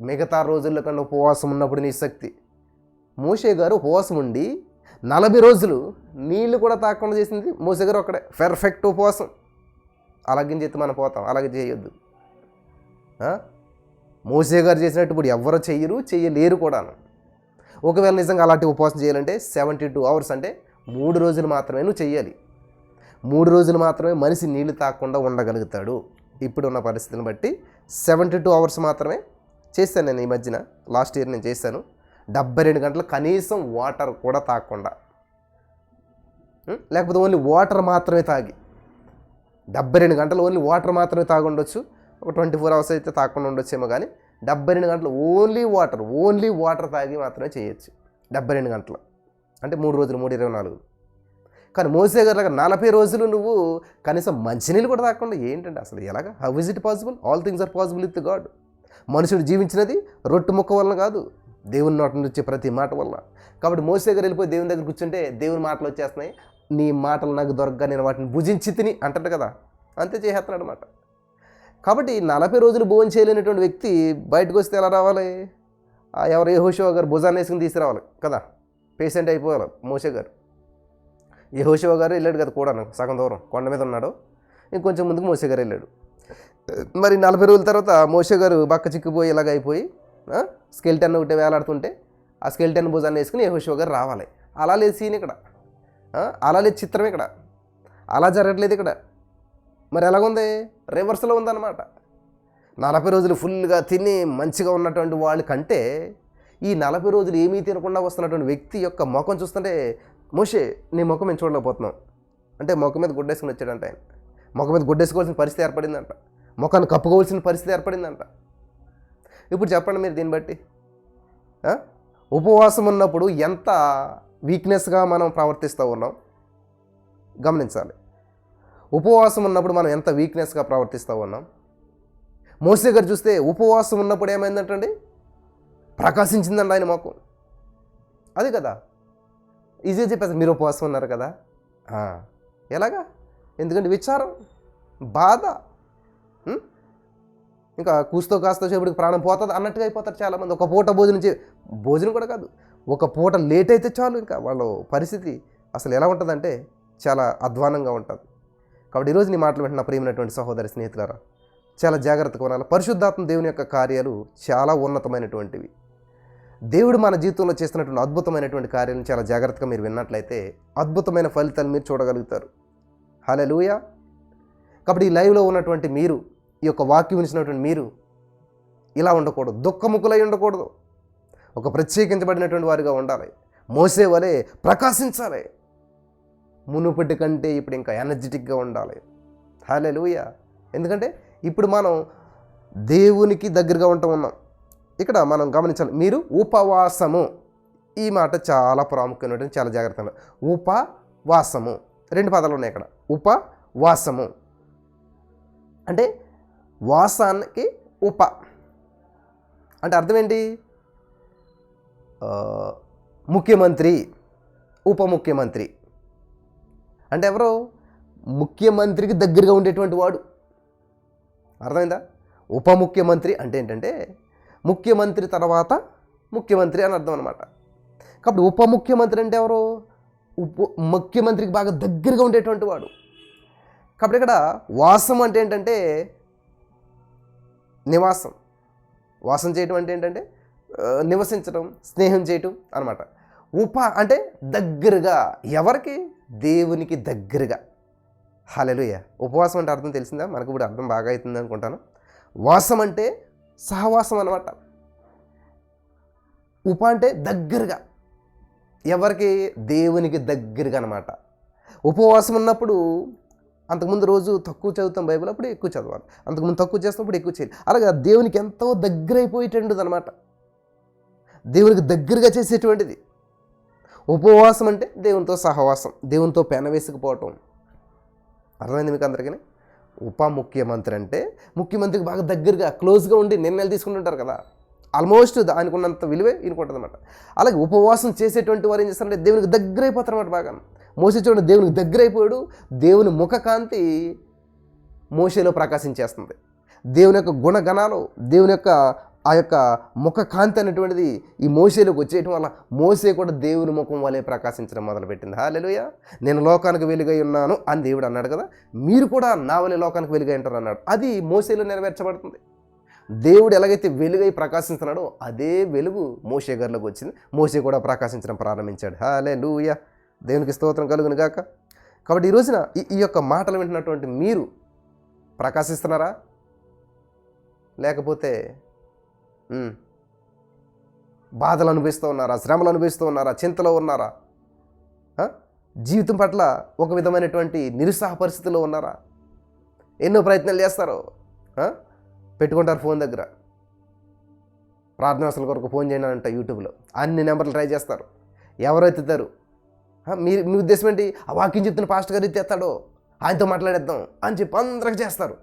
S1: మిగతా రోజుల్లో కన్నా ఉపవాసం ఉన్నప్పుడు నీ శక్తి. మోషే గారు ఉపవాసం ఉండి 40 రోజులు నీళ్లు కూడా తాకుండా చేసింది మోషే గారు ఒక్కడే. పర్ఫెక్ట్ ఉపవాసం. అలాగే చేతి మనం పోతాం, అలాగే చేయొద్దు. మోషే గారు చేసినట్టు ఇప్పుడు ఎవరో చెయ్యలేరు కూడాను. ఒకవేళ నిజంగా అలాంటి ఉపవాసం చేయాలంటే 72 hours అంటే 3 రోజులు మాత్రమే నువ్వు చెయ్యాలి. 3 రోజులు మాత్రమే మనిషి నీళ్లు తాగకుండా ఉండగలుగుతాడు. ఇప్పుడున్న పరిస్థితిని బట్టి 72 hours మాత్రమే చేశాను నేను. ఈ మధ్యన లాస్ట్ ఇయర్ నేను చేశాను 72 గంటలు కనీసం వాటర్ కూడా తాగకుండా, లేకపోతే ఓన్లీ వాటర్ మాత్రమే తాగి 72 గంటలు ఓన్లీ వాటర్ మాత్రమే తాగి ఉండొచ్చు. ఒక 24 hours అయితే తాగకుండా ఉండొచ్చేమో, కానీ 72 గంటలు ఓన్లీ వాటర్ తాగి మాత్రమే చేయొచ్చు. 72 గంటలు అంటే 3 రోజులు, 3/24. కానీ మోసే గారు 40 రోజులు నువ్వు కనీసం మంచినీళ్ళు కూడా తాగకుండా ఏంటంటే అసలు ఎలాగా? How is it possible? All things are possible with God. మనుషుడు జీవించినది రొట్టె ముక్క వలన కాదు, దేవుని నోటి నుంచి వచ్చే ప్రతి మాట వల్ల. కాబట్టి మోసే గారు వెళ్ళిపోయి దేవుని దగ్గర కూర్చుంటే దేవుని మాటలు వచ్చేస్తున్నాయి. నీ మాటలు నాకు దొరకగా నేను వాటిని భుజించి తిని అంటాడు కదా, అంతే చేసేస్తున్నాడు అనమాట. కాబట్టి 40 రోజులు భోజనం చేయలేనటువంటి వ్యక్తి బయటకు వస్తే ఎలా రావాలి? ఎవరు యెహోషువ గారు భుజాన్ని వేసుకుని తీసుకురావాలి కదా, పేషెంట్ అయిపోవాలి మోసే గారు. యెహోషువ గారు వెళ్ళాడు కదా కూడా, సగం దూరం కొండ మీద ఉన్నాడు, ఇంకొంచెం ముందుకు మోసే గారు వెళ్ళాడు. మరి 40 రోజుల తర్వాత మోసే గారు బక్క చిక్కిపోయి ఇలాగ అయిపోయి స్కెల్టన్ ఒకటి వేలాడుతుంటే ఆ స్కెల్టన్ భుజాన్ని వేసుకుని యెహోషువ గారు రావాలి. అలా లేదు సీన్ ఇక్కడ, అలా లేదు చిత్రం ఇక్కడ, అలా జరగట్లేదు ఇక్కడ. మరి ఎలాగుంది? రివర్స్లో ఉందన్నమాట. 40 రోజులు ఫుల్గా తిని మంచిగా ఉన్నటువంటి వాళ్ళ కంటే ఈ 40 రోజులు ఏమీ తినకుండా వస్తున్నటువంటి వ్యక్తి యొక్క ముఖం చూస్తుంటే, మోషే నీ ముఖం మేము చూడలేకపోతున్నాం అంటే ముఖం మీద గుడ్డేసుకుని వచ్చాడంట ఆయన. ముఖం మీద గుడ్డేసుకోవాల్సిన పరిస్థితి ఏర్పడిందంట, ముఖాన్ని కప్పుకోవాల్సిన పరిస్థితి ఏర్పడిందంట. ఇప్పుడు చెప్పండి మీరు దీన్ని బట్టి, ఉపవాసం ఉన్నప్పుడు ఎంత వీక్నెస్గా మనం ప్రవర్తిస్తూ ఉన్నాం గమనించాలి. ఉపవాసం ఉన్నప్పుడు మనం ఎంత వీక్నెస్గా ప్రవర్తిస్తూ ఉన్నాం. మోసే గారు చూస్తే ఉపవాసం ఉన్నప్పుడు ఏమైందంటండి? ప్రకాశించిందండి ఆయన ముఖం. అది కదా ఈజీగా చెప్పేసి మీరు ఉపవాసం ఉన్నారు కదా, ఎలాగా? ఎందుకంటే విచారం, బాధ, ఇంకా కూస్తో కాస్తో సేపటికి ప్రాణం పోతుంది అన్నట్టుగా అయిపోతారు చాలామంది. ఒక పూట భోజనం కూడా కాదు, ఒక పూట లేట్ అయితే చాలు ఇంకా వాళ్ళ పరిస్థితి అసలు ఎలా ఉంటుందంటే చాలా అధ్వానంగా ఉంటుంది. కాబట్టి ఈరోజు నీ మాటలు వింటున్న ప్రియమైనటువంటి సహోదరి స్నేహితులారా, చాలా జాగ్రత్తగా ఉండాలి. పరిశుద్ధాత్మ దేవుని యొక్క కార్యాలు చాలా ఉన్నతమైనటువంటివి. దేవుడు మన జీవితంలో చేస్తున్నటువంటి అద్భుతమైనటువంటి కార్యాలను చాలా జాగ్రత్తగా మీరు విన్నట్లయితే అద్భుతమైన ఫలితాలు మీరు చూడగలుగుతారు. హల్లెలూయా. కాబట్టి ఈ లైవ్లో ఉన్నటువంటి మీరు, ఈ యొక్క వాక్యం వినిచినటువంటి మీరు ఇలా ఉండకూడదు, దుఃఖముకులై ఉండకూడదు. ఒక ప్రత్యేకించబడినటువంటి వారిగా ఉండాలి. మోసే వలె ప్రకాశించాలి. మునుపటి కంటే ఇప్పుడు ఇంకా ఎనర్జెటిక్గా ఉండాలి. హల్లెలూయా. ఎందుకంటే ఇప్పుడు మనం దేవునికి దగ్గరగా ఉన్నాం. ఇక్కడ మనం గమనించాలి, మీరు ఉపవాసము, ఈ మాట చాలా ప్రాముఖ్యమైనటువంటి, చాలా జాగ్రత్తగా. ఉపవాసము 2 పదాలు ఉన్నాయి ఇక్కడ. ఉపవాసము అంటే వాసానికి ఉప అంటే అర్థం ఏంటి? ముఖ్యమంత్రి, ఉప ముఖ్యమంత్రి అంటే ఎవరు? ముఖ్యమంత్రికి దగ్గరగా ఉండేటువంటి వాడు. అర్థమైందా? ఉప ముఖ్యమంత్రి అంటే ఏంటంటే ముఖ్యమంత్రి తర్వాత ముఖ్యమంత్రి అని అర్థం అనమాట. కాబట్టి ఉప ముఖ్యమంత్రి అంటే ఎవరు? ముఖ్యమంత్రికి బాగా దగ్గరగా ఉండేటువంటి వాడు. కాబట్టి ఇక్కడ వాసం అంటే ఏంటంటే నివాసం. వాసం చేయటం అంటే ఏంటంటే నివసించడం, స్నేహం చేయటం అనమాట. ఉప అంటే దగ్గరగా. ఎవరికి? దేవునికి దగ్గరగా. హల్లెలూయా. ఉపవాసం అంటే అర్థం తెలిసిందా? మనకు ఇప్పుడు అర్థం బాగా అవుతుంది అనుకుంటాను. వాసం అంటే సహవాసం అనమాట. ఉప అంటే దగ్గరగా. ఎవరికి? దేవునికి దగ్గరగా అనమాట. ఉపవాసం ఉన్నప్పుడు అంతకుముందు రోజు తక్కువ చదువుతాం బైబిల్, అప్పుడు ఎక్కువ చదవాలి. అంతకుముందు తక్కువ చేస్తున్నప్పుడు ఎక్కువ చేయాలి. అలాగే దేవునికి ఎంతో దగ్గర అయిపోయేటువంటిది అనమాట. దేవునికి దగ్గరగా చేసేటువంటిది ఉపవాసం అంటే దేవునితో సహవాసం, దేవునితో పెనవేసుకుపోవటం. అర్థమైంది మీకు అందరికీ? ఉప ముఖ్యమంత్రి అంటే ముఖ్యమంత్రికి బాగా దగ్గరగా క్లోజ్గా ఉండి నిర్ణయాలు తీసుకుంటుంటారు కదా, ఆల్మోస్ట్ దానికి ఉన్నంత విలువే ఈయనకుంటుంది అనమాట. అలాగే ఉపవాసం చేసేటువంటి వారు ఏం చేస్తారంటే దేవునికి దగ్గర అయిపోతారు అనమాట. బాగా మోసే చూడండి, దేవునికి దగ్గర అయిపోయాడు. దేవుని ముఖకాంతి మోషేలో ప్రకాశించేస్తుంది. దేవుని యొక్క గుణగణాలు, దేవుని యొక్క ఆ యొక్క ముఖ కాంతి అనేటువంటిది ఈ మోషేలోకి వచ్చేయటం వల్ల మోసే కూడా దేవుని ముఖం వలె ప్రకాశించడం మొదలుపెట్టింది. హల్లెలూయా. నేను లోకానికి వెలుగై ఉన్నాను అని దేవుడు అన్నాడు కదా, మీరు కూడా నా వలె లోకానికి వెలుగై ఉంటారు అన్నాడు. అది మోసేలో నెరవేర్చబడుతుంది. దేవుడు ఎలాగైతే వెలుగై ప్రకాశిస్తున్నాడో అదే వెలుగు మోషే గారిలోకి వచ్చింది. మోషే కూడా ప్రకాశించడం ప్రారంభించాడు. హల్లెలూయా. దేవునికి స్తోత్రం కలుగును గాక. కాబట్టి ఈ రోజున ఈ యొక్క మాటలు వింటున్నటువంటి మీరు ప్రకాశిస్తున్నారా? లేకపోతే బాధలు అనుభవిస్తూ ఉన్నారా? శ్రమలు అనుభవిస్తూ ఉన్నారా? చింతలో ఉన్నారా? జీవితం పట్ల ఒక విధమైనటువంటి నిరుత్సాహ పరిస్థితుల్లో ఉన్నారా? ఎన్నో ప్రయత్నాలు చేస్తారు, పెట్టుకుంటారు ఫోన్ దగ్గర, ప్రార్థనాసల కొరకు ఫోన్ చేయండి అంట. యూట్యూబ్లో అన్ని నెంబర్లు ట్రై చేస్తారు. ఎవరు ఎత్తుతారు? మీ ఉద్దేశం ఏంటి? ఆ వాక్యం చెప్తున్న పాస్టర్ గారు ఎత్తేస్తాడో ఆయనతో మాట్లాడేద్దాం అని చెప్పి అందరికి చేస్తారు.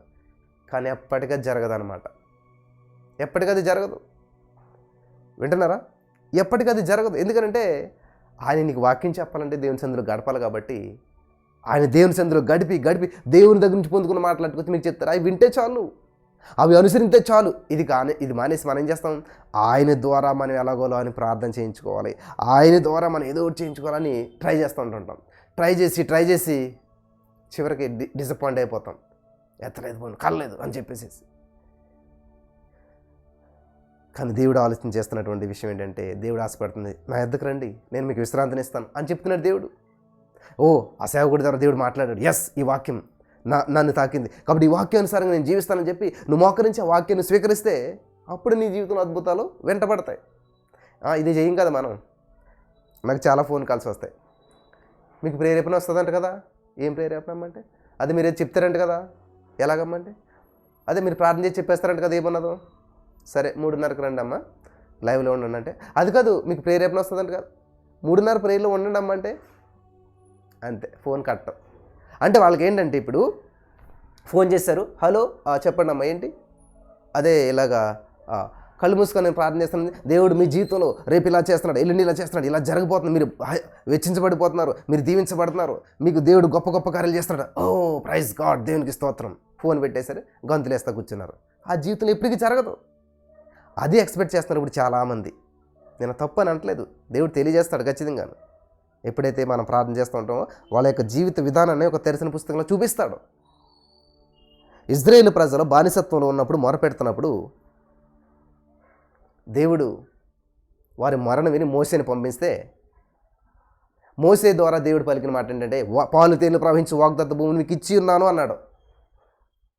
S1: కానీ ఎప్పటికీ జరగదన్నమాట. ఎప్పటికది జరగదు. వింటున్నారా? ఎప్పటికది జరగదు. ఎందుకంటే ఆయన నీకు వాక్యం చెప్పాలంటే దేవుని సందులో గడపాలి. కాబట్టి ఆయన దేవుని సందులో గడిపి దేవుని దగ్గర నుంచి పొందుకున్న మాట్లాడుకొచ్చి మీకు చెప్తారు. అవి వింటే చాలు, అవి అనుసరిస్తే చాలు. ఇది మానేసి మనం ఏం చేస్తాం? ఆయన ద్వారా మనం ఎలాగోలో అని ప్రార్థన చేయించుకోవాలి, ఆయన ద్వారా మనం ఏదో ఒకటి చేయించుకోవాలని ట్రై చేస్తూ ఉంటుంటాం. ట్రై చేసి చివరికి డిసప్పాయింట్ అయిపోతాం. ఎత్తలేదు, పోను కలలేదు అని చెప్పేసి. కానీ దేవుడు ఆలోచన చేస్తున్నటువంటి విషయం ఏంటంటే, దేవుడు ఆశపడుతుంది, నా ఎద్దకు రండి, నేను మీకు విశ్రాంతిని ఇస్తాను అని చెప్తున్నాడు దేవుడు. ఆ సేవకుడి ద్వారా దేవుడు మాట్లాడాడు. ఎస్, ఈ వాక్యం నన్ను తాకింది కాబట్టి ఈ వాక్యానుసారంగా నేను జీవిస్తానని చెప్పి నువ్వు మోకరించి ఆ వాక్యాన్ని స్వీకరిస్తే అప్పుడు నీ జీవితంలో అద్భుతాలు వెంటబడతాయి. ఇది చేయం కదా మనం. నాకు చాలా ఫోన్ కాల్స్ వస్తాయి. మీకు ప్రేరేపణ వస్తుందంట కదా. ఏం ప్రేరేపణ అమ్మంటే అది మీరు ఏది చెప్తారంట కదా. ఎలాగమ్మంటే అదే మీరు ప్రార్థన చేసి చెప్పేస్తారంట కదా ఏమన్నదో. సరే 3:30కి రండి అమ్మ, లైవ్లో ఉండండి అంటే అది కాదు, మీకు ప్రేరేపణ వస్తుందంట కదా. 3:30 ప్రేయర్లో ఉండండి అమ్మ అంటే అంతే, ఫోన్ కట్టం. అంటే వాళ్ళకి ఏంటంటే ఇప్పుడు ఫోన్ చేశారు, హలో చెప్పండి అమ్మ ఏంటి, అదే ఇలాగా కళ్ళు మూసుకొని నేను ప్రార్థన చేస్తున్నాను, దేవుడు మీ జీవితంలో రేపు ఇలా చేస్తున్నాడు, ఎల్లుండి ఇలా చేస్తున్నాడు, ఇలా జరగబోతుంది, మీరు వెచ్చించబడిపోతున్నారు, మీరు దీవించబడుతున్నారు, మీకు దేవుడు గొప్ప గొప్ప కార్యాలు చేస్తున్నాడు, ప్రైజ్ గాడ్, దేవునికి స్తోత్రం. ఫోన్ పెట్టేసరి గంతులేస్తా కూర్చున్నారు. ఆ జీవితంలో ఎప్పటికీ జరగదు. అది ఎక్స్పెక్ట్ చేస్తున్నారు ఇప్పుడు చాలామంది. నేను తప్పు అని అనట్లేదు, దేవుడు తెలియజేస్తాడు ఖచ్చితంగా. ఎప్పుడైతే మనం ప్రార్థన చేస్తూ ఉంటామో వాళ్ళ యొక్క జీవిత విధానాన్ని ఒక తెరిచిన పుస్తకంలో చూపిస్తాడు. ఇజ్రాయేలు ప్రజలు బానిసత్వంలో ఉన్నప్పుడు మొరపెడుతున్నప్పుడు దేవుడు వారి మరణ విని మోసేని పంపిస్తే, మోసే ద్వారా దేవుడు పలికిన మాట ఏంటంటే, పాలు తేనెలు ప్రవహించి వాగ్దత్త భూమిని మీకు ఇచ్చి ఉన్నాను అన్నాడు.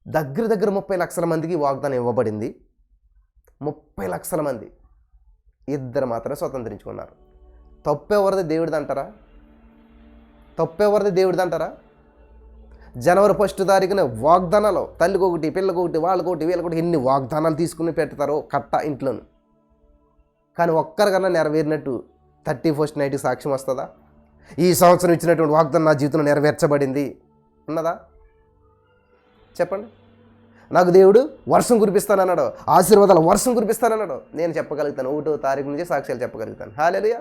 S1: దగ్గర 30 లక్షల మందికి వాగ్దానం ఇవ్వబడింది. 30 లక్షల మంది, 2 మాత్రమే స్వతంత్రించుకున్నారు. తప్పెవరిది? దేవుడిది అంటారా? తప్పెవరిది? దేవుడిది అంటారా? జనవరి 1 తారీఖున వాగ్దానాలు, తల్లికొకటి, పిల్లకొకటి, వాళ్ళకొకటి, వీళ్ళకొకటి ఎన్ని వాగ్దానాలు తీసుకుని పెడతారో కట్ట ఇంట్లోను. కానీ ఒక్కరికన్నా నెరవేరినట్టు 31st నైట్కి సాక్ష్యం వస్తుందా? ఈ సంవత్సరం ఇచ్చినటువంటి వాగ్దానం నా జీవితంలో నెరవేర్చబడింది ఉన్నదా? చెప్పండి. నాకు దేవుడు వర్షం కురిపిస్తానన్నాడు, ఆశీర్వాదాలు వర్షం కురిపిస్తానన్నాడు. నేను చెప్పగలుగుతాను, 1వ తారీఖు నుంచి సాక్ష్యాలు చెప్పగలుగుతాను. హల్లెలూయా.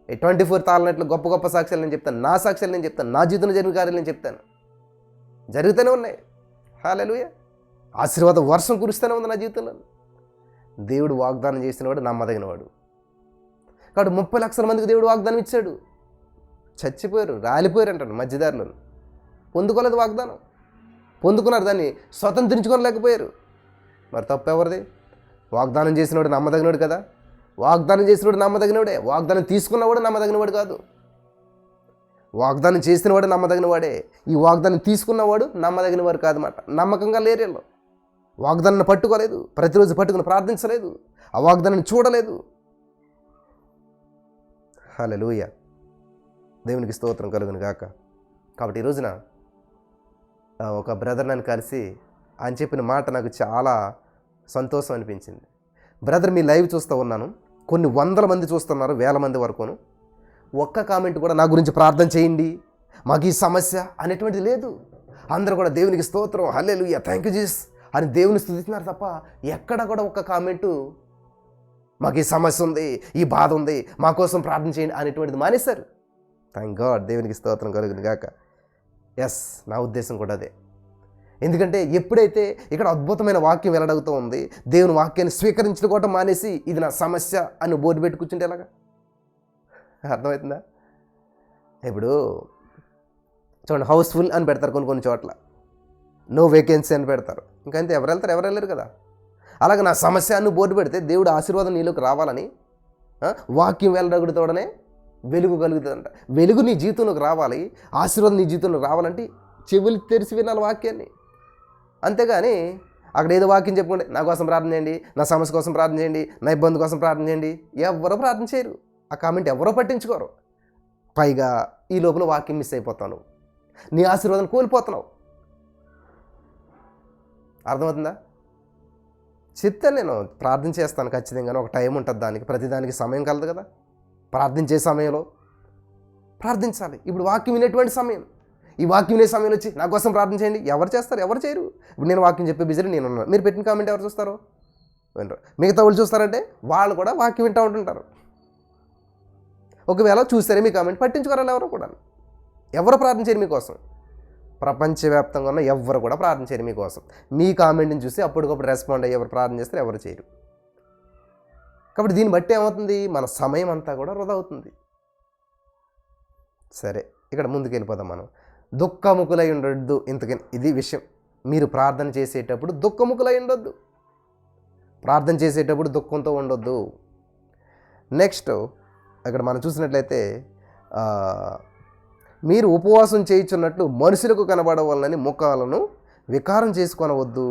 S1: 24 తాళనట్లు గొప్ప గొప్ప సాక్ష్యాలు నేను చెప్తాను, నా సాక్ష్యాలు నేను చెప్తాను, నా జీవితంలో జరిగిన కార్యాలు నేను చెప్తాను. జరుగుతూనే ఉన్నాయి. హల్లెలూయా. ఆశీర్వాద వర్షం కురుస్తూనే ఉంది నా జీవితంలో. దేవుడు వాగ్దానం చేసినవాడు నమ్మదగినవాడు. కాబట్టి 30 లక్షల మందికి దేవుడు వాగ్దానం ఇచ్చాడు. చచ్చిపోయారు, రాలిపోయారు అంటాడు మధ్యదారిలో. పొందుకోలేదు వాగ్దానం, పొందుకున్నారు, దాన్ని స్వతంత్రించుకోలేకపోయారు. మరి తప్పు ఎవరిది? వాగ్దానం చేసినవాడు నమ్మదగినవాడు కదా. వాగ్దానం చేసినవాడు నమ్మదగినవాడే, వాగ్దానం తీసుకున్నవాడు నమ్మదగినవాడు కాదు. వాగ్దానం చేసినవాడు నమ్మదగినవాడే, ఈ వాగ్దానం తీసుకున్నవాడు నమ్మదగినవాడు కాదన్నమాట. నమ్మకంగా లేరేళ్ళు. వాగ్దానాన్ని పట్టుకోలేదు, ప్రతిరోజు పట్టుకుని ప్రార్థించలేదు, ఆ వాగ్దానాన్ని చూడలేదు. హల్లెలూయా. దేవునికి స్తోత్రం కలుగును గాక. కాబట్టి ఈ రోజున ఒక బ్రదర్ నన్ను కలిసి ఆయన చెప్పిన మాట నాకు చాలా సంతోషం అనిపించింది. బ్రదర్, మీ లైవ్ చూస్తూ ఉన్నాను, కొన్ని వందల మంది చూస్తున్నారు, వేల మంది వరకును. ఒక్క కామెంట్ కూడా నా గురించి ప్రార్థన చేయండి, మాకు ఈ సమస్య అనేటువంటిది లేదు. అందరూ కూడా దేవునికి స్తోత్రం, హల్లెలూయా, థ్యాంక్ యూ జీసస్ అని దేవుని స్తుతిస్తున్నారు తప్ప ఎక్కడ కూడా ఒక్క కామెంటు మాకు ఈ సమస్య ఉంది, ఈ బాధ ఉంది, మా కోసం ప్రార్థన చేయండి అనేటువంటిది మానేశారు. Thank God. దేవునికి స్తోత్రం కలుగును గాక. ఎస్, నా ఉద్దేశం కూడా అదే. ఎందుకంటే ఎప్పుడైతే ఇక్కడ అద్భుతమైన వాక్యం వెల్లడవుతూ ఉంది, దేవుని వాక్యాన్ని స్వీకరించుకోవటం మానేసి ఇది నా సమస్య అని బోర్డు పెట్టి కూర్చుంటే ఎలాగా? అర్థమవుతుందా? ఇప్పుడు చూడండి, హౌస్ఫుల్ అని పెడతారు కొన్ని చోట్ల, నో వేకెన్సీ అని పెడతారు. ఇంకా అంతే, ఎవరు వెళ్తారు? ఎవరు వెళ్ళరు కదా. అలాగే నా సమస్య అని బోర్డు పెడితే దేవుడు ఆశీర్వాదం నీలోకి రావాలని, వాక్యం వెల్లడగుడుతోడనే వెలుగు కలుగుతుందంట. వెలుగు నీ జీవితంలోకి రావాలి, ఆశీర్వాదం నీ జీవితంలోకి రావాలంటే చెవులు తెరిచి వినాలి వాక్యాన్ని. అంతేగాని అక్కడ ఏదో వాక్యం చెప్పుకుంటే నా కోసం ప్రార్థన చేయండి, నా సమస్య కోసం ప్రార్థన చేయండి, నా ఇబ్బంది కోసం ప్రార్థన చేయండి, ఎవరో ప్రార్థన చేయరు. ఆ కామెంట్ ఎవరో పట్టించుకోరు. పైగా ఈ లోపల వాక్యం మిస్ అయిపోతావు, నీ ఆశీర్వాదం కోల్పోతున్నావు. అర్థమవుతుందా? చెప్తాను, నేను ప్రార్థన చేస్తాను ఖచ్చితంగా. ఒక టైం ఉంటుంది దానికి, ప్రతిదానికి సమయం కలదు కదా. ప్రార్థించే సమయంలో ప్రార్థించాలి. ఇప్పుడు వాక్యం వినేటువంటి సమయం, ఈ వాక్యం వినే సమయంలో వచ్చి నా కోసం ప్రార్థన చేయండి, ఎవరు చేస్తారు? ఎవరు చేయరు. ఇప్పుడు నేను వాక్యం చెప్పే బిజీ నేను ఉన్నాను, మీరు పెట్టిన కామెంట్ ఎవరు చూస్తారు? వినరు. మిగతా వాళ్ళు చూస్తారంటే వాళ్ళు కూడా వాక్యం వింటూ ఉంటుంటారు. ఒకవేళ చూస్తారే మీ కామెంట్, పట్టించుకోరాలి ఎవరు కూడా. ఎవరు ప్రార్థన చేయరు మీకోసం. ప్రపంచవ్యాప్తంగా ఉన్న ఎవరు కూడా ప్రార్థన చేయరు మీకోసం. మీ కామెంట్ని చూసి అప్పటికప్పుడు రెస్పాండ్ అయ్యి ఎవరు ప్రార్థన చేస్తారు? ఎవరు చేయరు. కాబట్టి దీన్ని బట్టి ఏమవుతుంది? మన సమయం అంతా కూడా వృధా అవుతుంది. సరే, ఇక్కడ ముందుకు వెళ్ళిపోదాం మనం. దుఃఖముఖులై ఉండొద్దు. ఇంతకని ఇది విషయం. మీరు ప్రార్థన చేసేటప్పుడు దుఃఖముఖులై ఉండొద్దు. ప్రార్థన చేసేటప్పుడు దుఃఖంతో ఉండొద్దు. నెక్స్ట్ అక్కడ మనం చూసినట్లయితే మీరు ఉపవాసం చేయుచున్నట్లు మనుషులకు కనబడవాలని ముఖాలను వికారం చేసుకొనవద్దు.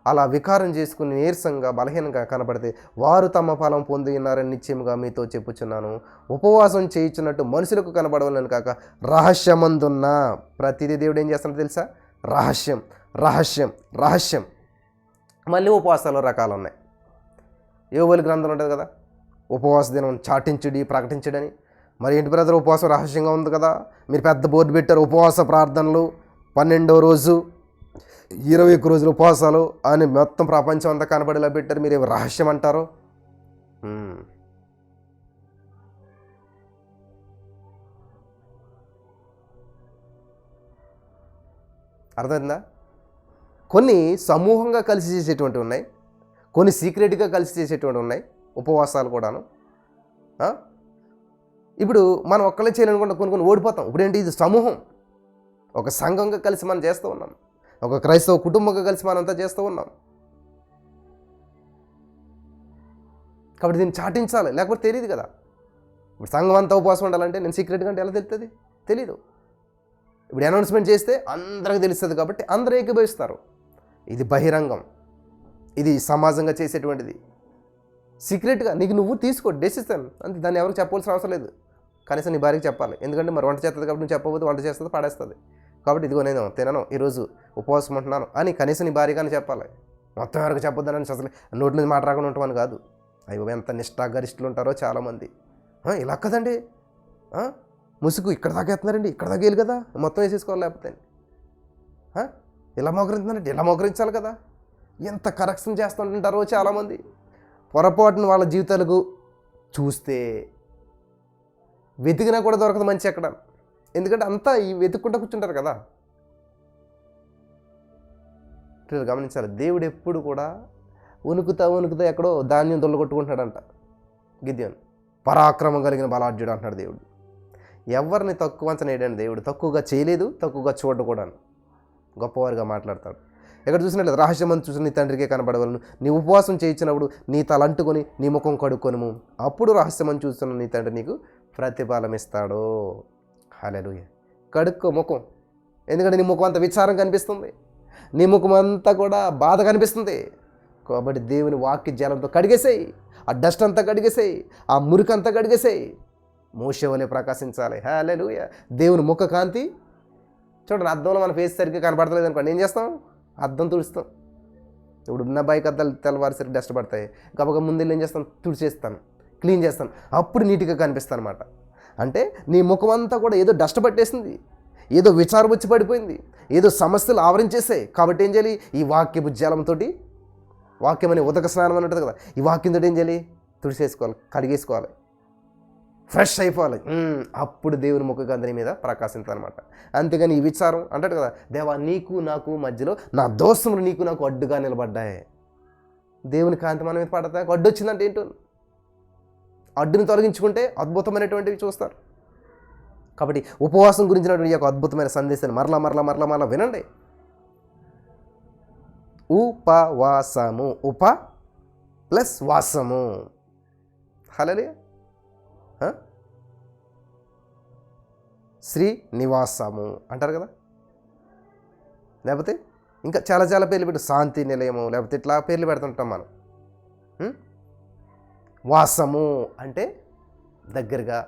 S1: అలా వికారం చేసుకుని నీరసంగా బలహీనంగా కనబడితే వారు తమ ఫలం పొంది ఉన్నారని నిశ్చయముగా మీతో చెప్పుచున్నాను. ఉపవాసం చేయుచున్నట్టు మనుషులకు కనబడవాలని కాక రహస్యమందున్న ప్రతిదీ దేవుడు ఏం చేస్తాడో తెలుసా? రహస్యం, రహస్యం, రహస్యం. మళ్ళీ ఉపవాసాలు రకాలు ఉన్నాయి. యోబుల గ్రంథం ఉంటుంది కదా, ఉపవాస దినం చాటించుడి ప్రకటించడని. మరి ఏంటి బ్రదర్, ఉపవాసం రహస్యంగా ఉంది కదా, మీరు పెద్ద బోర్డు పెట్టారు, ఉపవాస ప్రార్థనలు 12వ రోజు 21 రోజులు ఉపవాసాలు అని మొత్తం ప్రపంచం అంతా కనబడేలా పెట్టారు, మీరు ఏమి రహస్యం అంటారు? అర్థమైందా? కొన్ని సమూహంగా కలిసి చేసేటువంటి ఉన్నాయి, కొన్ని సీక్రెట్గా కలిసి చేసేటువంటి ఉన్నాయి ఉపవాసాలు కూడాను. ఇప్పుడు మనం ఒక్కళ్ళే చేయాలనుకుంటే కొన్ని ఓడిపోతాం. ఇప్పుడేంటి, ఇది సమూహం, ఒక సంఘంగా కలిసి మనం చేస్తూ ఉన్నాం, ఒక క్రైస్తవ కుటుంబంగా కలిసి మనంతా చేస్తూ ఉన్నాం. కాబట్టి దీన్ని చాటించాలి, లేకపోతే తెలియదు కదా. ఇప్పుడు సంఘం అంతా ఉపవాసం ఉండాలంటే నేను సీక్రెట్గా అంటే ఎలా తెలుస్తుంది? తెలీదు. ఇప్పుడు అనౌన్స్మెంట్ చేస్తే అందరికి తెలుస్తుంది కాబట్టి అందరూ ఏకీభవిస్తారు. ఇది బహిరంగం, ఇది సమాజంగా చేసేటువంటిది. సీక్రెట్గా నీకు నువ్వు తీసుకో డెసిషన్ అంతే, దాన్ని ఎవరికి చెప్పవలసిన అవసరం లేదు. కనీసం నీ భార్యకి చెప్పాలి, ఎందుకంటే మరి వంట చేస్తుంది కాబట్టి నువ్వు చెప్పబోతే వంట చేస్తుంది, పాడేస్తుంది. కాబట్టి ఇదిగో నేను తినను, ఈరోజు ఉపవాసం ఉంటున్నాను అని కనీసం నీ భార్య కానీ చెప్పాలి. మొత్తం ఎవరికి చెప్పొద్దని అసలు నోటి మీద మాట రాకుండా ఉంటామని కాదు. అయ్యో ఎంత నిష్ఠాగరిష్ఠులు ఉంటారో చాలామంది. ఇలా కదండి, ముసుగు ఇక్కడ దాకా వేస్తున్నారండి, ఇక్కడ దాకా వేయాలి కదా, మొత్తం వేసేసుకోవాలి లేకపోతే ఇలా మోకరించాలంటే ఇలా మోకరించాలి కదా. ఎంత కరెక్షన్ చేస్తుంటారో చాలామంది. పొరపాటున వాళ్ళ జీవితాలకు చూస్తే వెతికినా కూడా దొరకదు మంచి ఎక్కడ. ఎందుకంటే అంతా ఈ వెతుక్కుంటూ కూర్చుంటారు కదా. గమనించాలి, దేవుడు ఎప్పుడు కూడా వణుకుతా ఎక్కడో ధాన్యం దొల్లగొట్టుకుంటున్నాడంట. గిద్యోను పరాక్రమం కలిగిన బలాఢ్యుడు అంటున్నాడు దేవుడు. ఎవరిని తక్కువ అంచనా వేయడండి దేవుడు. తక్కువగా చేయలేదు, తక్కువగా చూడడం కూడా గొప్పవారిగా మాట్లాడతాడు. ఎక్కడ చూసినట్లేదు, రహస్యమందు చూసిన నీ తండ్రికే కనబడవలను, నీ ఉపవాసం చేయించినప్పుడు నీ తలంటుకొని నీ ముఖం కడుక్కొనుము, అప్పుడు రహస్యమని చూస్తున్న నీ తండ్రి నీకు ప్రతిఫలం ఇస్తాడు. హల్లెలూయా. కడుక్కో ముఖం, ఎందుకంటే నీ ముఖం అంతా విచారం కనిపిస్తుంది, నీ ముఖం అంతా కూడా బాధ కనిపిస్తుంది. కాబట్టి దేవుని వాక్య జలంతో కడిగేసేయి, ఆ డస్ట్ అంతా కడిగేసేయి, ఆ మురికంతా కడిగేసేయి. మోషే వలె ప్రకాశించాలి. హల్లెలూయా. దేవుని ముఖ కాంతి చూడండి, అద్దంలో మన ఫేస్ సరిగ్గా కనపడతలేదు అనుకోండి, ఏం చేస్తాం? అద్దం తుడుస్తాం. ఇప్పుడు ఉన్న బైక్ అద్దాలు తెల్లవారిసరికి డస్ట్ పడతాయి, గబగబా ముందు ఏం చేస్తాను? తుడిచేస్తాను, క్లీన్ చేస్తాను, అప్పుడు నీట్గా కనిపిస్తాను అనమాట. అంటే నీ ముఖం అంతా కూడా ఏదో డస్ట్ పట్టేసింది, ఏదో విచారం వచ్చి పడిపోయింది, ఏదో సమస్యలు ఆవరించేసాయి. కాబట్టి ఏం చేయాలి? ఈ వాక్యపు జలంతో, వాక్యం అనే ఉదక స్నానం అని ఉంటుంది కదా, ఈ వాక్యంతో ఏం చేయాలి? తుడిచేసుకోవాలి, కడిగేసుకోవాలి, ఫ్రెష్ అయిపోవాలి. అప్పుడు దేవుని ముఖకాంతి మీద ప్రకాశించాలన్నమాట. అంతేగాని ఈ విచారం అంటాడు కదా, దేవా నీకు నాకు మధ్యలో నా దోషములు నీకు నాకు అడ్డుగా నిలబడ్డాయి. దేవుని కాంతి మన మీద పడతా, అడ్డు వచ్చిందంటే ఏంటో, అడ్డుని తొలగించుకుంటే అద్భుతమైనటువంటివి చూస్తారు. కాబట్టి ఉపవాసం గురించినటువంటి యొక్క అద్భుతమైన సందేశాన్ని మరలా వినండి. ఉపవాసము, ఉప ప్లస్ వాసము. హల్లెలూయా. శ్రీనివాసము అంటారు కదా, లేకపోతే ఇంకా చాలా పేర్లు పెట్టు, శాంతి నిలయము, లేకపోతే ఇట్లా పేర్లు పెడుతుంటాం మనం. వాసము అంటే దగ్గరగా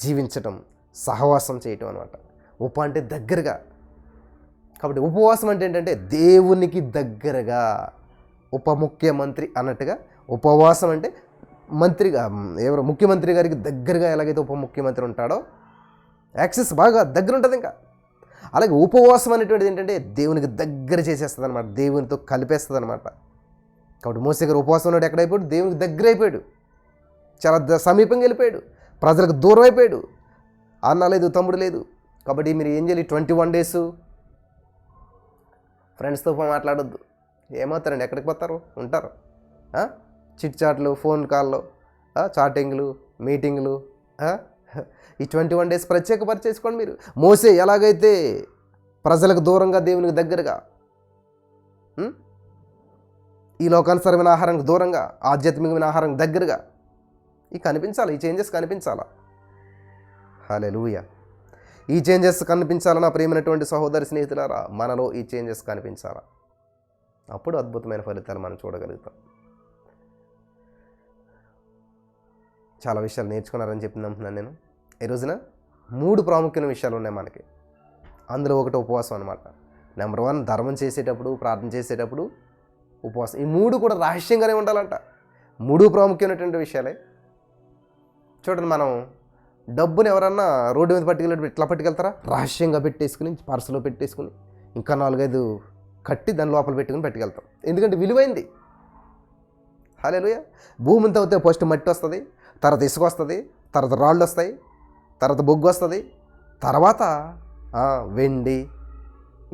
S1: జీవించటం, సహవాసం చేయటం అనమాట. ఉప అంటే దగ్గరగా. కాబట్టి ఉపవాసం అంటే ఏంటంటే దేవునికి దగ్గరగా. ఉప ముఖ్యమంత్రి అన్నట్టుగా ఉపవాసం అంటే మంత్రిగా, ఎవరు ముఖ్యమంత్రి గారికి దగ్గరగా ఎలాగైతే ఉప ముఖ్యమంత్రి ఉంటాడో యాక్సెస్ బాగా దగ్గర ఉంటుంది. ఇంకా అలాగే ఉపవాసం అనేటువంటిది ఏంటంటే దేవునికి దగ్గర చేసేస్తుంది అనమాట, దేవునితో కలిపేస్తుంది అనమాట. కాబట్టి మోసే గారు ఉపవాసం ఉన్నాడు, ఎక్కడైపోయాడు? దేవునికి దగ్గర అయిపోయాడు, చాలా సమీపంగా వెళ్ళిపోయాడు, ప్రజలకు దూరం అయిపోయాడు. అన్న లేదు, తమ్ముడు లేదు. కాబట్టి మీరు ఏం చేయాలి? 21 days ఫ్రెండ్స్తో మాట్లాడొద్దు. ఏమవుతారండి? ఎక్కడికి పోతారు? ఉంటారు చిట్ చాట్లు, ఫోన్ కాల్లో, చాటింగ్లు, మీటింగ్లు. ఈ 21 days ప్రత్యేకపరిచేసుకోండి మీరు. మోసే ఎలాగైతే ప్రజలకు దూరంగా దేవునికి దగ్గరగా, ఈ లోకానుసరమైన ఆహారానికి దూరంగా, ఆధ్యాత్మికమైన ఆహారం దగ్గరగా, ఈ కనిపించాలి, ఈ చేంజెస్ కనిపించాలా. హల్లెలూయా. ఈ చేంజెస్ కనిపించాలన్న ప్రియమైనటువంటి సహోదరి స్నేహితులారా, మనలో ఈ చేంజెస్ కనిపించాలా. అప్పుడు అద్భుతమైన ఫలితాలు మనం చూడగలుగుతాం. చాలా విషయాలు నేర్చుకున్నారని చెప్తున్నాను నేను. ఈ రోజున 3 ప్రాముఖ్యమైన విషయాలు ఉన్నాయి మనకి. అందులో ఒకటి ఉపవాసం అనమాట. నెంబర్ 1 ధర్మం చేసేటప్పుడు, ప్రార్థన చేసేటప్పుడు ఉపవాసం. ఈ 3 కూడా రహస్యంగానే ఉండాలంట. 3 ప్రాముఖ్యమైనటువంటి విషయాలే. చూడండి, మనం డబ్బుని ఎవరన్నా రోడ్డు మీద పట్టుకెళ్ళి ఇట్లా పట్టుకెళ్తారా? రహస్యంగా పెట్టేసుకుని, పర్సులో పెట్టేసుకుని, ఇంకా 4-5 కట్టి దాని లోపల పెట్టుకుని పట్టుకెళ్తాం. ఎందుకంటే విలువైంది. హల్లెలూయా. భూమిని తవ్వితే ఫస్ట్ మట్టి వస్తుంది, తర్వాత ఇసుక వస్తుంది, తర్వాత రాళ్ళు వస్తాయి, తర్వాత బొగ్గు వస్తుంది, తర్వాత వెండి,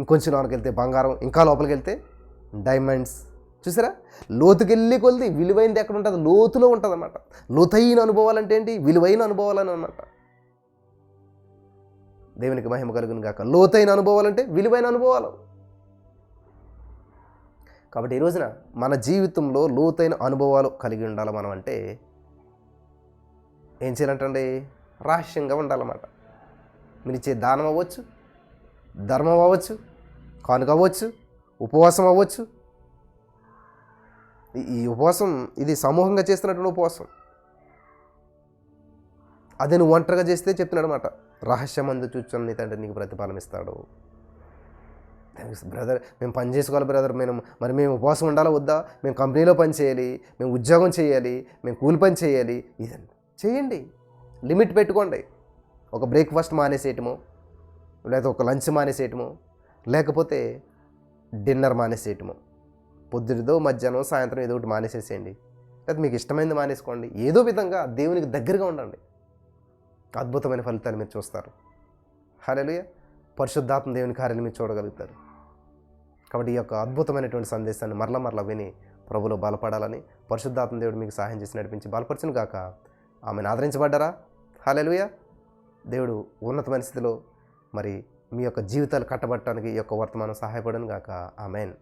S1: ఇంకొంచెం లోపలికి వెళ్తే బంగారం, ఇంకా లోపలికి వెళ్తే డైమండ్స్. చూసారా? లోతుకెళ్ళి కొలిది విలువైనది ఎక్కడ ఉంటుంది? లోతులో ఉంటుంది అన్నమాట. లోతైన అనుభవాలు అంటే ఏంటి? విలువైన అనుభవాలని అన్నమాట. దేవునికి మహిమ కలుగును గాక. లోతైన అనుభవాలు అంటే విలువైన అనుభవాలు. కాబట్టి ఈ రోజున మన జీవితంలో లోతైన అనుభవాలు కలిగి ఉండాలి మనం. అంటే ఏం చేయాలంటండి? రహస్యంగా ఉండాలన్నమాట. మీరు ఇచ్చే దానం అవ్వచ్చు, ధర్మం అవ్వచ్చు, కానుక అవ్వచ్చు, ఉపవాసం అవ్వచ్చు. ఈ ఉపవాసం ఇది సమూహంగా చేస్తున్నటువంటి ఉపవాసం. అదే నువ్వు ఒంటరిగా చేస్తే చెప్తున్నాడు అనమాట, రహస్యమందు చూచున్న నీ తండ్రి నీకు ప్రతిఫలం ఇస్తాడు. బ్రదర్, మేము పని చేసుకోవాలి బ్రదర్, మేము ఉపవాసం ఉండాలా వద్దా? మేము కంపెనీలో పని చేయాలి, మేము ఉద్యోగం చేయాలి, మేము కూలి పని చేయాలి. ఇదండి చేయండి, లిమిట్ పెట్టుకోండి. ఒక బ్రేక్ఫాస్ట్ మానేసేయటమో, లేదా ఒక లంచ్ మానేసేయటమో, లేకపోతే డిన్నర్ మానేసేయటము. పొద్దుటిదో మధ్యాహ్నం సాయంత్రం ఏదో ఒకటి మానేసేసేయండి. లేదా మీకు ఇష్టమైనది మానేసుకోండి. ఏదో విధంగా దేవునికి దగ్గరగా ఉండండి. అద్భుతమైన ఫలితాలు మీరు చూస్తారు. హల్లెలూయా. పరిశుద్ధాత్మ దేవుని కార్యాలు మీరు చూడగలుగుతారు. కాబట్టి ఈ యొక్క అద్భుతమైనటువంటి సందేశాన్ని మరలా విని ప్రభులో బలపడాలని పరిశుద్ధాత్మ దేవుడు మీకు సహాయం చేసి నడిపించి బలపరచును గాక. ఆమెను ఆదరించబడ్డారా? హల్లెలూయా. దేవుడు ఉన్నతమైన స్థితిలో మరి మీ యొక్క జీవితాలు కట్టబట్టడానికి ఈ యొక్క వర్తమానం సహాయపడను గాక. ఆమేన్.